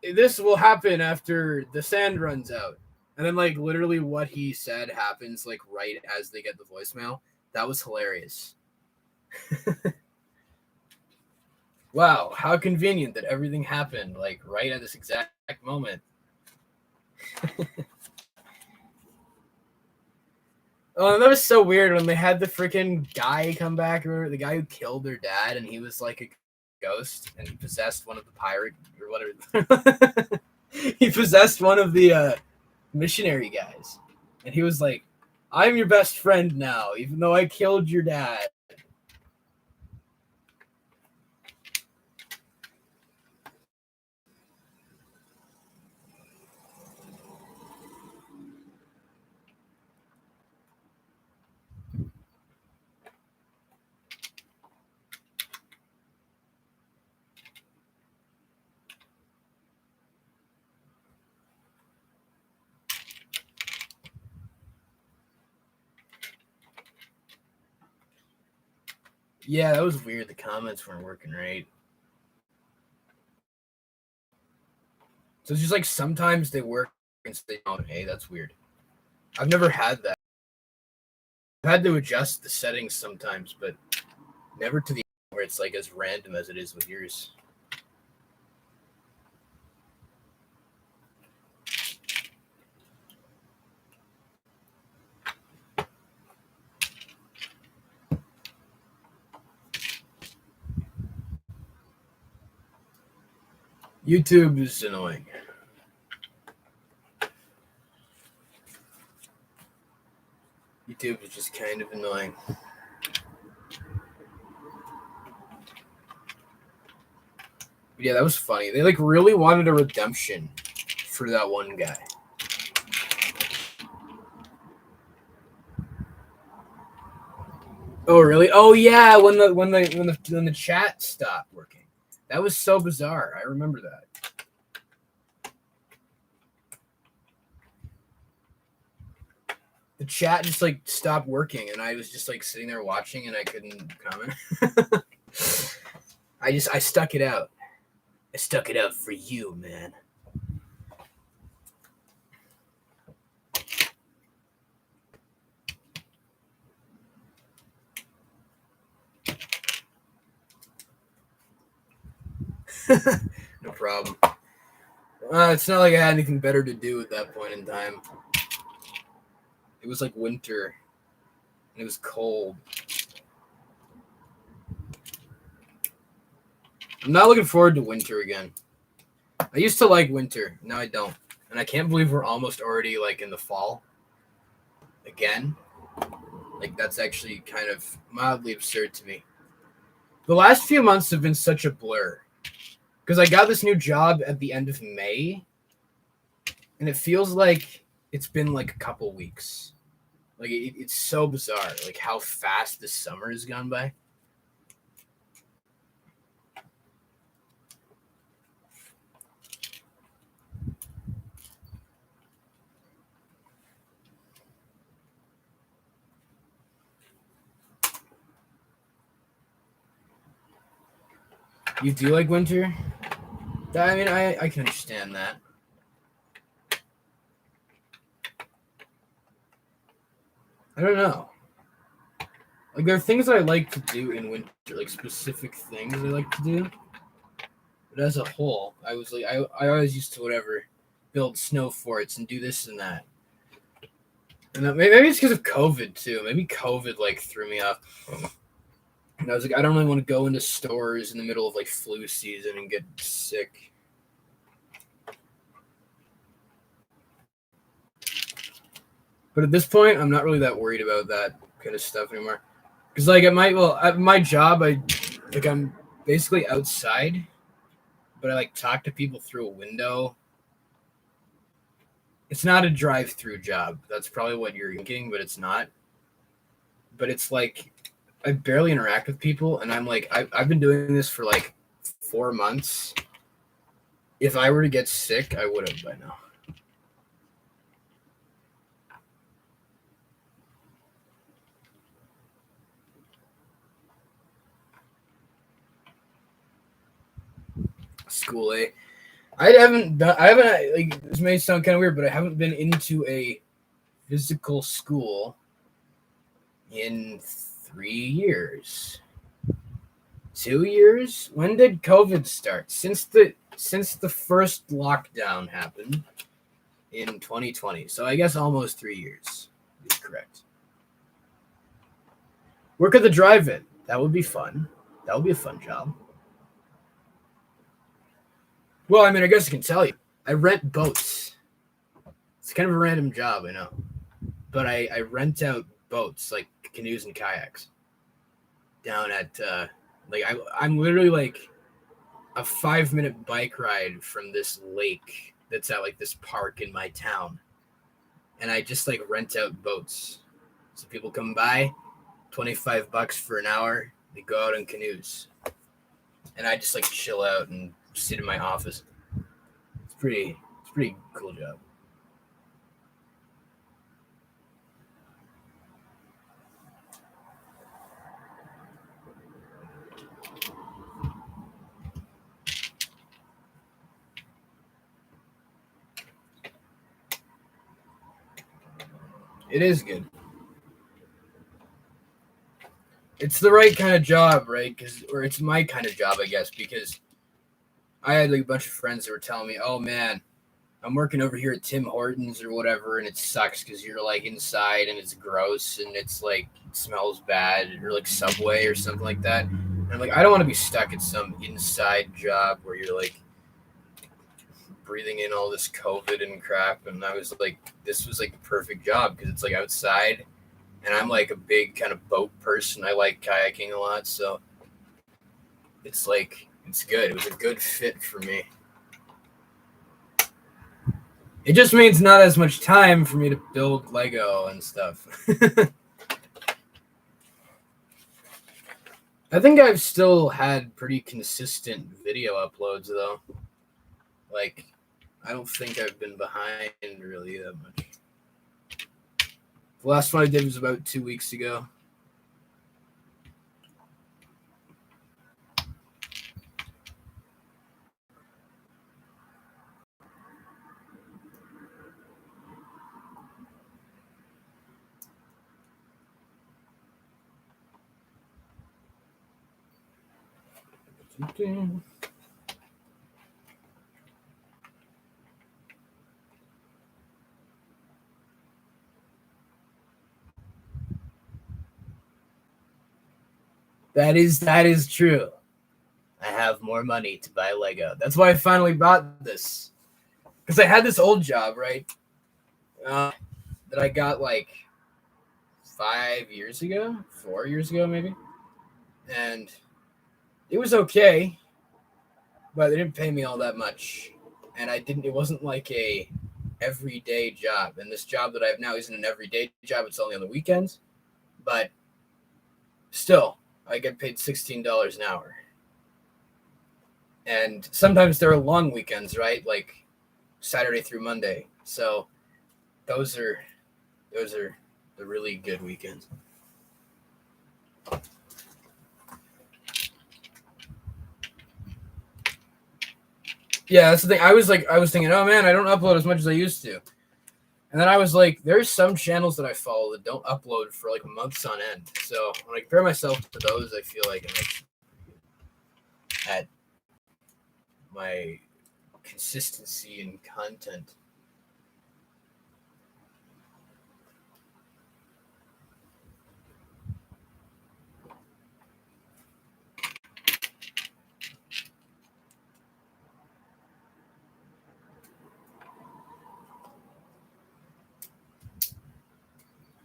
This will happen after the sand runs out. And then like literally what he said happens like right as they get the voicemail. That was hilarious. Wow, how convenient that everything happened like right at this exact moment. Oh, that was so weird when they had the freaking guy come back. Remember the guy who killed their dad, and he was like a ghost, and he possessed one of the pirate or whatever. He possessed one of the missionary guys, and he was like, "I'm your best friend now, even though I killed your dad." Yeah, that was weird. The comments weren't working right. So it's just like sometimes they work and say, "Oh, hey, that's weird." I've never had that. I've had to adjust the settings sometimes, but never to the end where it's like as random as it is with yours. YouTube is annoying. YouTube is just kind of annoying. But yeah, that was funny. They like really wanted a redemption for that one guy. Oh really? Oh yeah, when the chat stopped working. That was so bizarre. I remember that. The chat just like stopped working, and I was just like sitting there watching, and I couldn't comment. I stuck it out. I stuck it out for you, man. No problem. It's not like I had anything better to do at that point in time. It was like winter, and it was cold. I'm not looking forward to winter again. I used to like winter. Now I don't. And I can't believe we're almost already like in the fall again. Like that's actually kind of mildly absurd to me. The last few months have been such a blur. Because I got this new job at the end of May. And it feels like it's been like a couple weeks. Like it's so bizarre, like how fast this summer has gone by. You do like winter? I mean, I can understand that. I don't know. Like, there are things that I like to do in winter, like specific things I like to do. But as a whole, I was like, I always used to whatever, build snow forts and do this and that. And maybe it's because of COVID too. Maybe COVID like threw me off. And I was like, I don't really want to go into stores in the middle of like flu season and get sick. But at this point, I'm not really that worried about that kind of stuff anymore. Because like at my job, I'm basically outside, but I like talk to people through a window. It's not a drive-through job. That's probably what you're thinking, but it's not. But it's like I barely interact with people, and I'm like I've been doing this for like 4 months. If I were to get sick, I would have by now. School, eh? I haven't like this may sound kind of weird, but I haven't been into a physical school in 3 years. 2 years? When did COVID start? Since the first lockdown happened in 2020. So I guess almost 3 years is correct. Work at the drive-in. That would be fun. That would be a fun job. Well, I mean, I guess I can tell you. I rent boats. It's kind of a random job, I know. But I rent out boats, like canoes and kayaks, down at, I'm literally like a 5-minute bike ride from this lake that's at like this park in my town. And I just like rent out boats. So people come by, $25 for an hour. They go out in canoes. And I just like chill out and sit in my office. It's pretty cool job. It is good. It's the right kind of job, right? Or it's my kind of job, I guess, because I had like a bunch of friends that were telling me, "Oh man, I'm working over here at Tim Hortons or whatever, and it sucks because you're like inside and it's gross and it's like it smells bad, or like Subway or something like that." And I'm like, I don't want to be stuck at some inside job where you're like breathing in all this COVID and crap. And I was like, this was like the perfect job because it's like outside, and I'm like a big kind of boat person. I like kayaking a lot, so it's like it's good. It was a good fit for me. It just means not as much time for me to build Lego and stuff. I think I've still had pretty consistent video uploads, though. Like, I don't think I've been behind really that much. The last one I did was about 2 weeks ago. That is true. I have more money to buy Lego. That's why I finally bought this. Because I had this old job, right? That I got like 4 years ago, maybe. And it was okay, but they didn't pay me all that much. And it wasn't like a everyday job. And this job that I have now isn't an everyday job. It's only on the weekends. But still, I get paid $16 an hour. And sometimes there are long weekends, right? Like Saturday through Monday. So those are the really good weekends. Yeah, that's the thing. I was thinking, oh man, I don't upload as much as I used to. And then I was like, there's some channels that I follow that don't upload for like months on end. So when I compare myself to those, I feel like I'm at my consistency in content.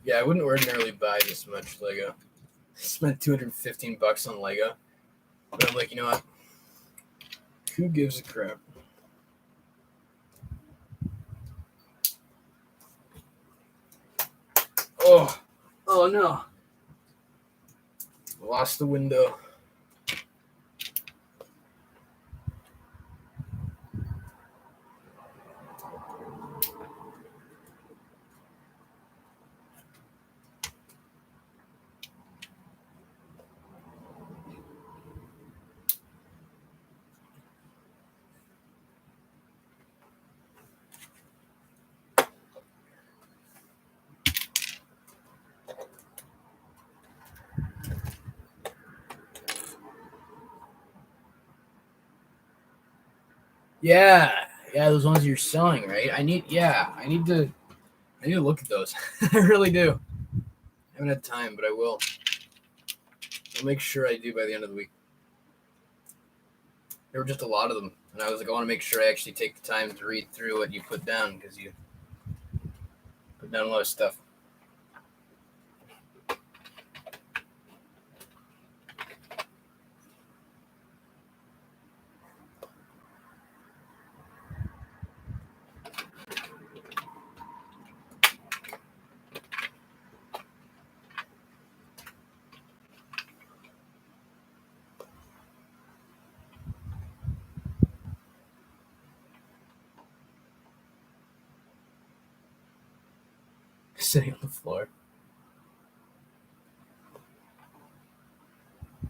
Yeah, I wouldn't ordinarily buy this much Lego. I spent $215 on Lego. But I'm like, you know what? Who gives a crap? Oh no. Lost the window. Yeah, those ones you're selling, right? I need to look at those. I really do. I haven't had time, but I will. I'll make sure I do by the end of the week. There were just a lot of them, and I was like, I want to make sure I actually take the time to read through what you put down, because you put down a lot of stuff. Sitting on the floor.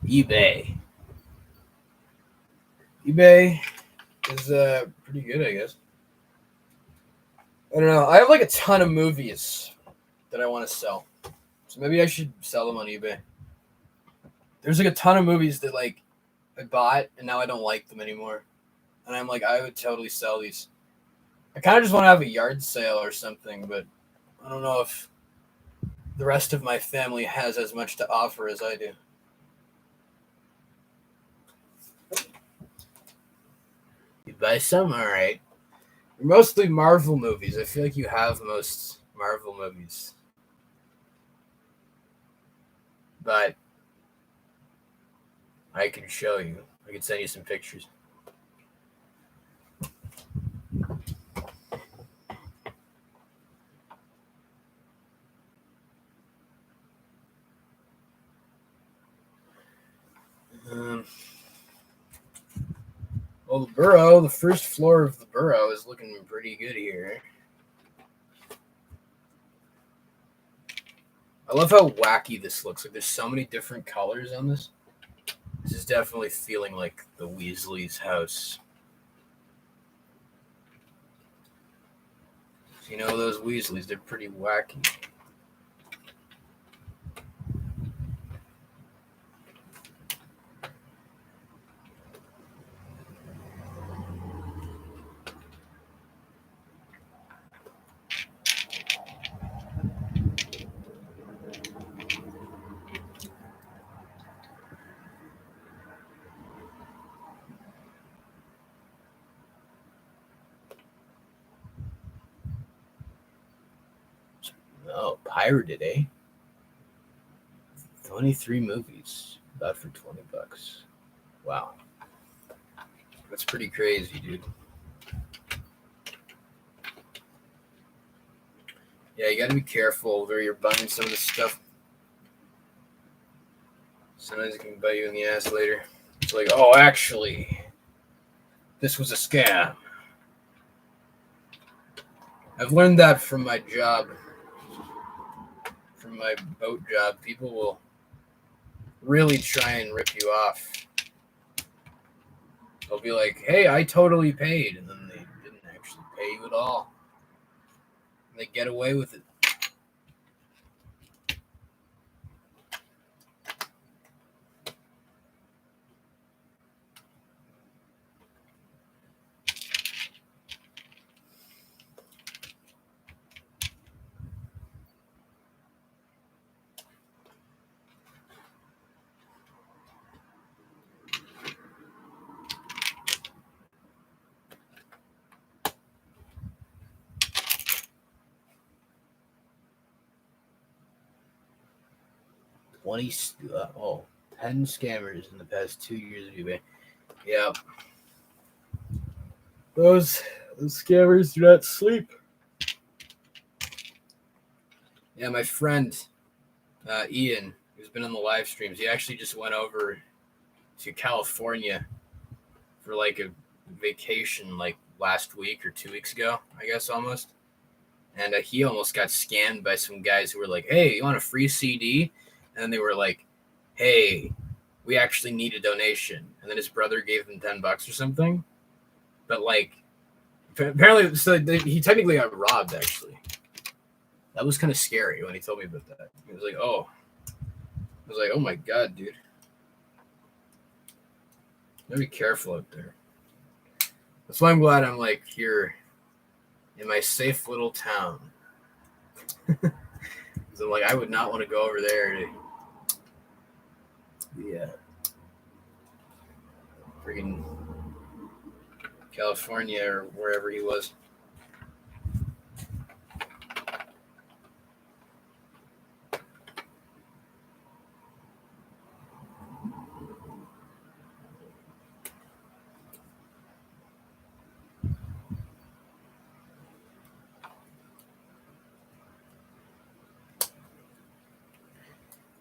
eBay is pretty good, I guess. I don't know. I have like a ton of movies that I want to sell, so maybe I should sell them on eBay. There's like a ton of movies that like I bought and now I don't like them anymore, and I'm like, I would totally sell these. I kind of just want to have a yard sale or something, but I don't know if the rest of my family has as much to offer as I do. You buy some, all right. Mostly Marvel movies. I feel like you have most Marvel movies, but I can show you. I can send you some pictures. Well, the first floor of the Burrow is looking pretty good here. I love how wacky this looks. Like there's so many different colors on this. This is definitely feeling like the Weasley's house. So, you know those Weasleys, they're pretty wacky. pirated, eh? 23 movies, about for $20. Wow. That's pretty crazy, dude. Yeah, you gotta be careful where you're buying some of this stuff. Sometimes it can bite you in the ass later. It's like, oh, actually, this was a scam. I've learned that from my job, from my boat job. People will really try and rip you off. They'll be like, hey, I totally paid. And then they didn't actually pay you at all. And they get away with it. Oh, 10 scammers in the past 2 years of eBay. Yeah. Those scammers do not sleep. Yeah, my friend Ian, who's been on the live streams, he actually just went over to California for like a vacation like last week or 2 weeks ago, I guess almost. And he almost got scammed by some guys who were like, hey, you want a free CD? And then they were like, hey, we actually need a donation. And then his brother gave him $10 or something. But like, apparently, so he technically got robbed, actually. That was kind of scary when he told me about that. He was like, oh. I was like, oh my God, dude. Gotta be careful out there. That's why I'm glad I'm like here in my safe little town. So like, I would not want to go over there to the freaking California or wherever he was.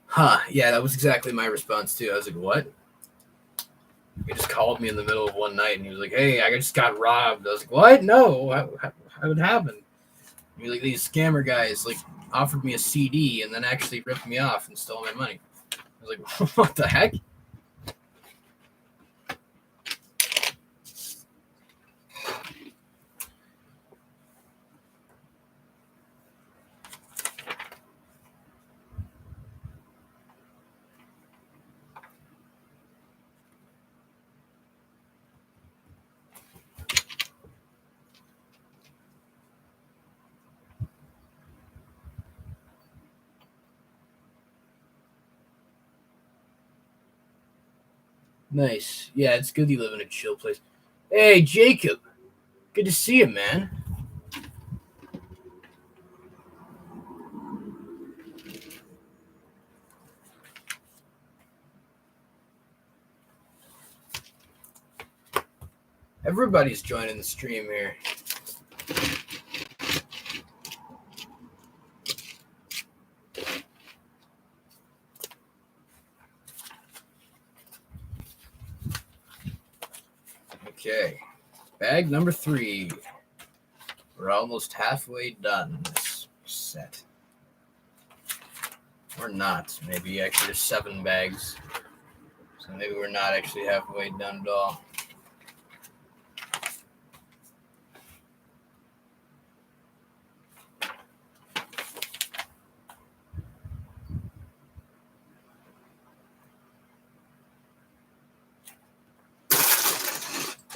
Huh, yeah, that was exactly my response too. I was like, what? He just called me in the middle of one night and he was like, hey, I just got robbed. I was like, what? No, how would happen? And he was like, these scammer guys like offered me a CD and then actually ripped me off and stole my money. I was like, what the heck? Nice. Yeah, it's good you live in a chill place. Hey, Jacob. Good to see you, man. Everybody's joining the stream here. Okay. Bag number 3. We're almost halfway done this set. Or not. Maybe actually there's 7 bags. So maybe we're not actually halfway done at all.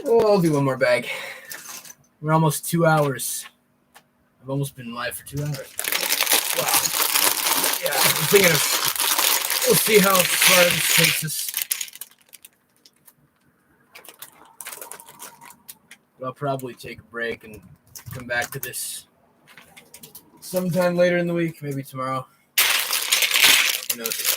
Oh, I'll do one more bag. We're almost 2 hours. I've almost been live for 2 hours. Wow. Yeah, I'm thinking of. We'll see how far this takes us. But I'll probably take a break and come back to this sometime later in the week, maybe tomorrow. Who knows?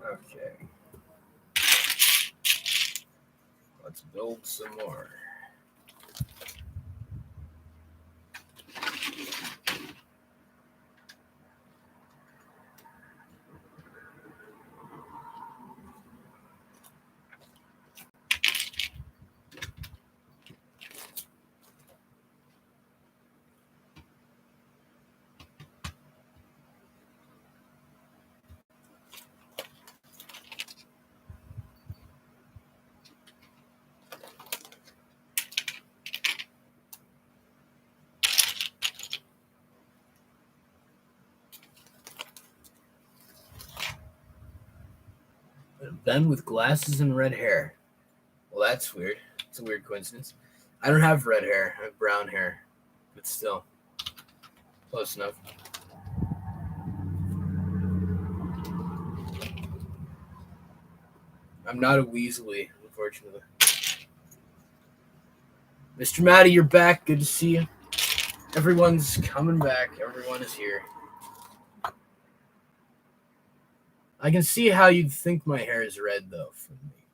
Okay. Let's build some more. Ben with glasses and red hair. Well, that's weird. It's a weird coincidence. I don't have red hair. I have brown hair. But still. Close enough. I'm not a Weasley, unfortunately. Mr. Matty, you're back. Good to see you. Everyone's coming back. Everyone is here. I can see how you'd think my hair is red, though, from me.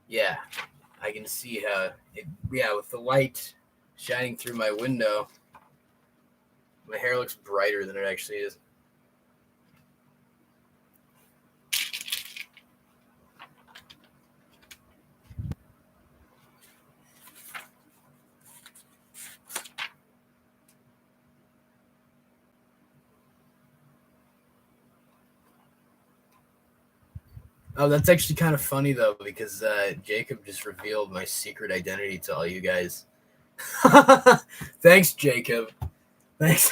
Yeah, I can see how with the light shining through my window, my hair looks brighter than it actually is. Oh, that's actually kind of funny, though, because Jacob just revealed my secret identity to all you guys. Thanks, Jacob. Thanks.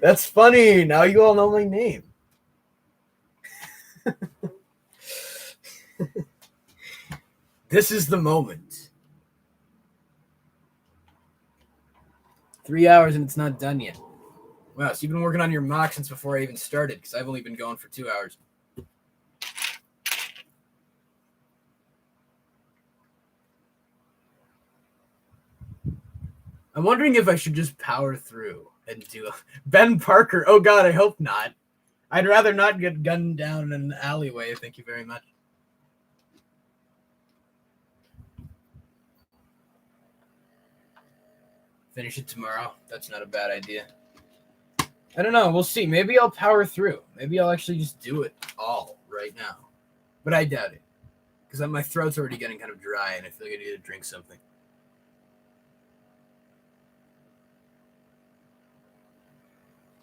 That's funny. Now you all know my name. This is the moment. 3 hours and it's not done yet. Wow, so you've been working on your mock since before I even started, because I've only been going for 2 hours. I'm wondering if I should just power through and do Ben Parker. Oh God, I hope not. I'd rather not get gunned down in an alleyway. Thank you very much. Finish it tomorrow. That's not a bad idea. I don't know. We'll see. Maybe I'll power through. Maybe I'll actually just do it all right now. But I doubt it. Because my throat's already getting kind of dry and I feel like I need to drink something.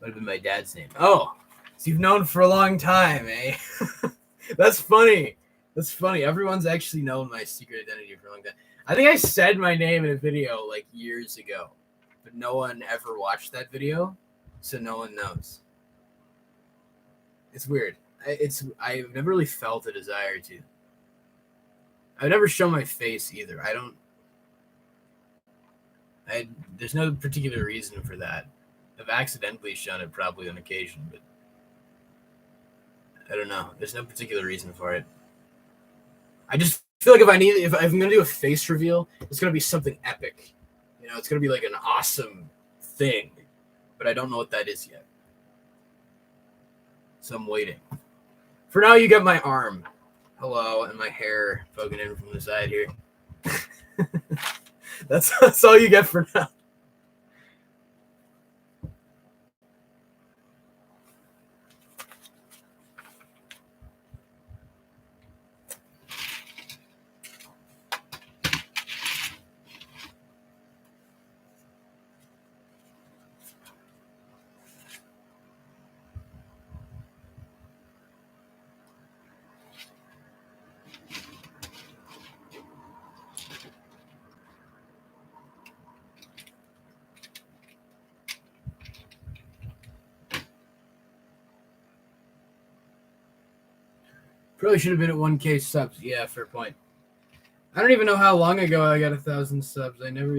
Would have been my dad's name. Oh, so you've known for a long time, eh? That's funny. That's funny. Everyone's actually known my secret identity for a long time. I think I said my name in a video like years ago, but no one ever watched that video, so no one knows. It's weird. I've never really felt a desire to. I've never shown my face either. There's no particular reason for that. I've accidentally shown it probably on occasion, but I don't know. There's no particular reason for it. I just feel like if I'm gonna do a face reveal, it's gonna be something epic. You know, it's gonna be like an awesome thing, but I don't know what that is yet. So I'm waiting. For now, you get my arm. Hello, and my hair poking in from the side here. That's all you get for now. Probably should have been at 1K subs. Yeah, fair point. I don't even know how long ago I got 1,000 subs. I don't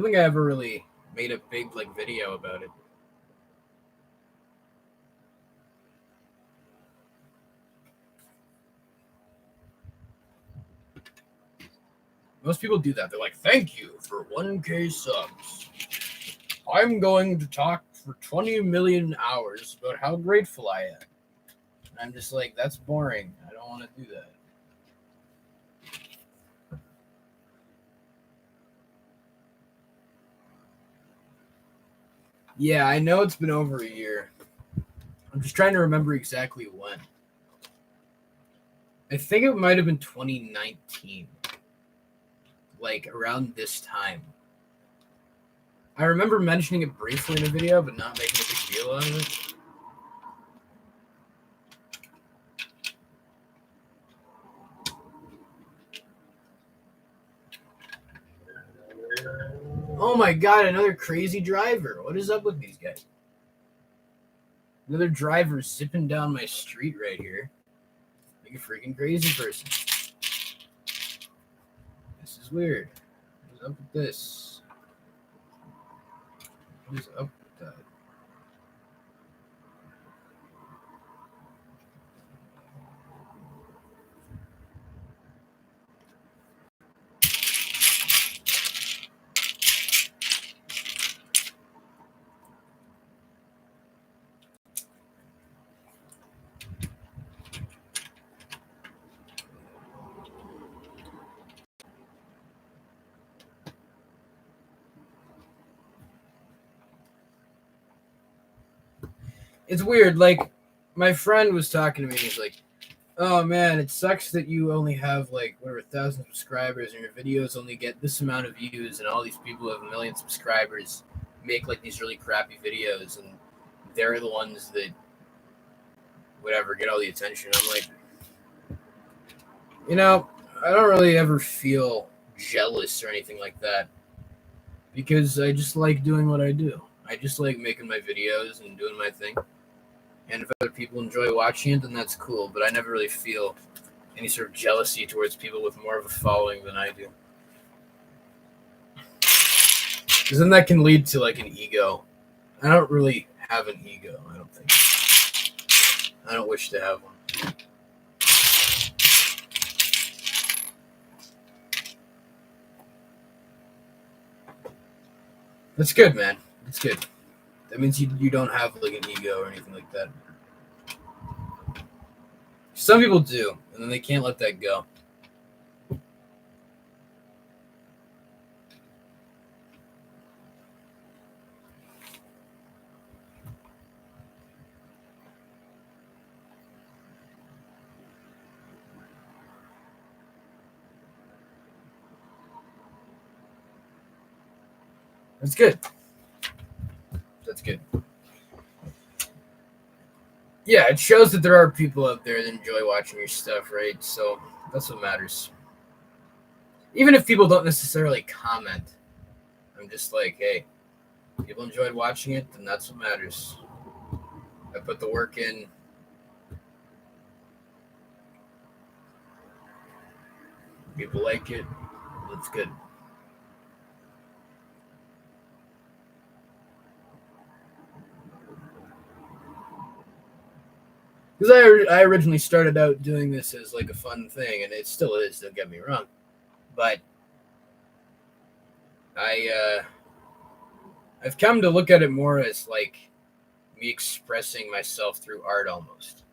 think I ever really made a big video about it. Most people do that. They're like, thank you for 1K subs. I'm going to talk for 20 million hours about how grateful I am. And I'm just like, that's boring. I don't want to do that. Yeah, I know it's been over a year. I'm just trying to remember exactly when. I think it might have been 2019. Around this time. I remember mentioning it briefly in a video, but not making a big deal out of it. Oh my god, another crazy driver. What is up with these guys? Another driver zipping down my street right here. Like a freaking crazy person. This is weird. What is up with this? What is up with that? It's weird. My friend was talking to me and he's like, oh man, it sucks that you only have 1,000 subscribers and your videos only get this amount of views and all these people who have 1 million subscribers make these really crappy videos and they're the ones that get all the attention. I'm like, I don't really ever feel jealous or anything like that because I just like doing what I do. I just like making my videos and doing my thing. And if other people enjoy watching it, then that's cool. But I never really feel any sort of jealousy towards people with more of a following than I do. Because then that can lead to an ego. I don't really have an ego, I don't think. I don't wish to have one. That's good, man. That's good. That means you don't have an ego or anything like that. Some people do, and then they can't let that go. That's good. That's good. Yeah, it shows that there are people out there that enjoy watching your stuff, right? So that's what matters. Even if people don't necessarily comment, I'm just like, hey, people enjoyed watching it, then that's what matters. I put the work in. People like it. That's good. Because I originally started out doing this as a fun thing, and it still is, don't get me wrong. But I've come to look at it more as me expressing myself through art almost.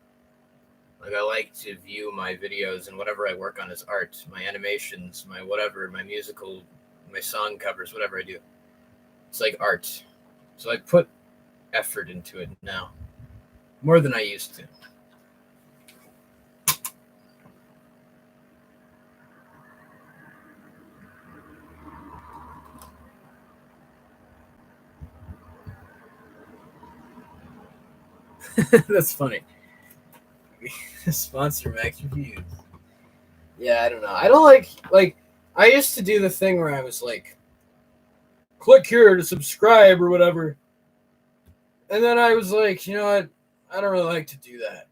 I like to view my videos and whatever I work on as art, my animations, my whatever, my musical, my song covers, whatever I do. It's like art. So I put effort into it now, more than I used to. That's funny. Sponsor Max Reviews. Yeah, I don't know. I don't like I used to do the thing where I was like, click here to subscribe or whatever. And then I was like, you know what? I don't really like to do that.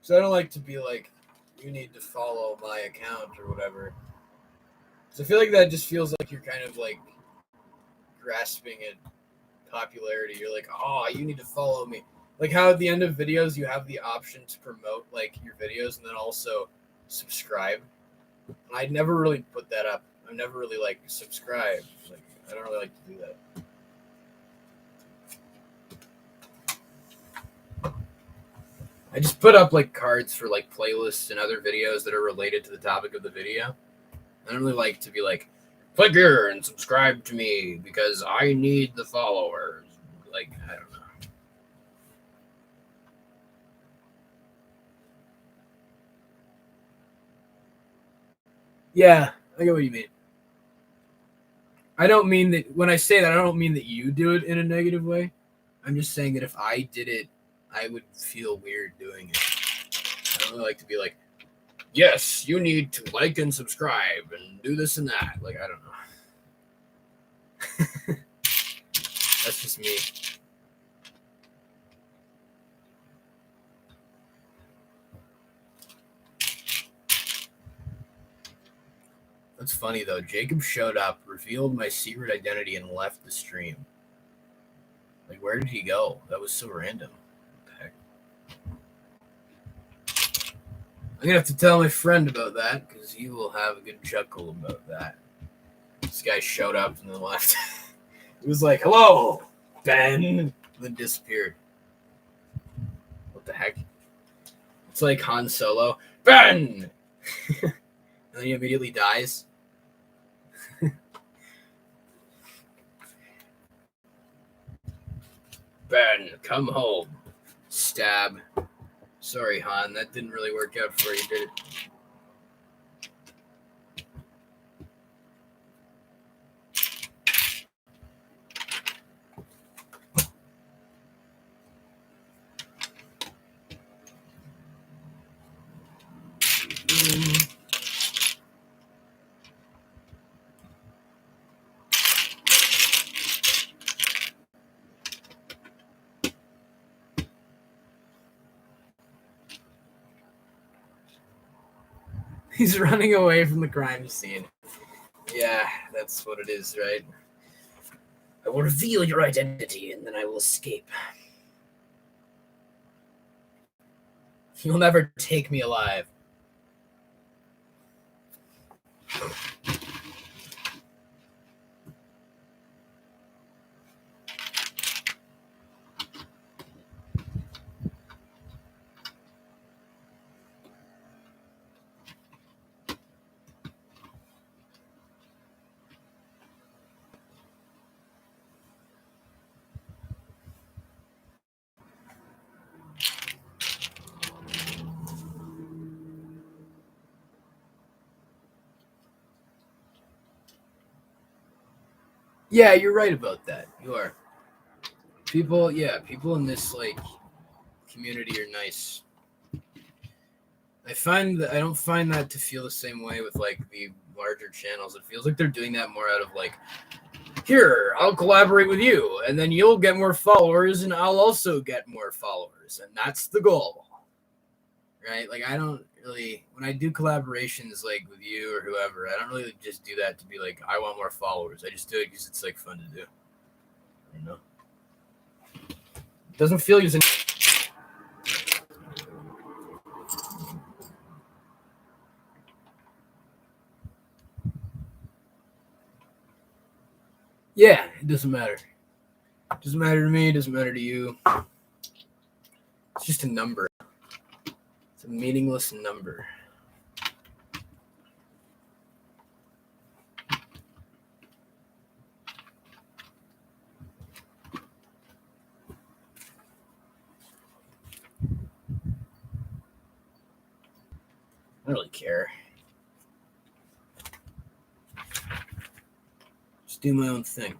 So I don't like to be like, you need to follow my account or whatever. So I feel like that just feels like you're kind of like grasping at popularity. You're like, oh, you need to follow me. Like how at the end of videos you have the option to promote like your videos and then also subscribe. And I never really put that up. I've never really like subscribed. Like I don't really like to do that. I just put up like cards for like playlists and other videos that are related to the topic of the video. I don't really like to be like, click here and subscribe to me because I need the followers. Like, I don't know. Yeah, I get what you mean. I don't mean that when I say that, I don't mean that you do it in a negative way. I'm just saying that if I did it, I would feel weird doing it. I don't really like to be like, yes, you need to like and subscribe and do this and that. Like, I don't know. That's just me. That's funny, though. Jacob showed up, revealed my secret identity, and left the stream. Like, where did he go? That was so random. What the heck? I'm going to have to tell my friend about that, because he will have a good chuckle about that. This guy showed up and then left. He was like, hello, Ben, and then disappeared. What the heck? It's like Han Solo. Ben! And then he immediately dies. Ben, come home. Stab. Sorry, Han, that didn't really work out for you, did it? He's running away from the crime scene. Yeah, that's what it is, right? I will reveal your identity and then I will escape. You'll never take me alive. Yeah, you're right about that. You are. People in this like community are nice. I don't find that to feel the same way with like the larger channels. It feels like they're doing that more out of like, here, I'll collaborate with you, and then you'll get more followers, and I'll also get more followers, and that's the goal. Right? Like I don't really when I do collaborations like with you or whoever, I don't really just do that to be like, I want more followers. I just do it because it's like fun to do. You know? It doesn't feel using. Yeah, it doesn't matter. It doesn't matter to me, it doesn't matter to you. It's just a number. It's a meaningless number. I don't really care. Just do my own thing.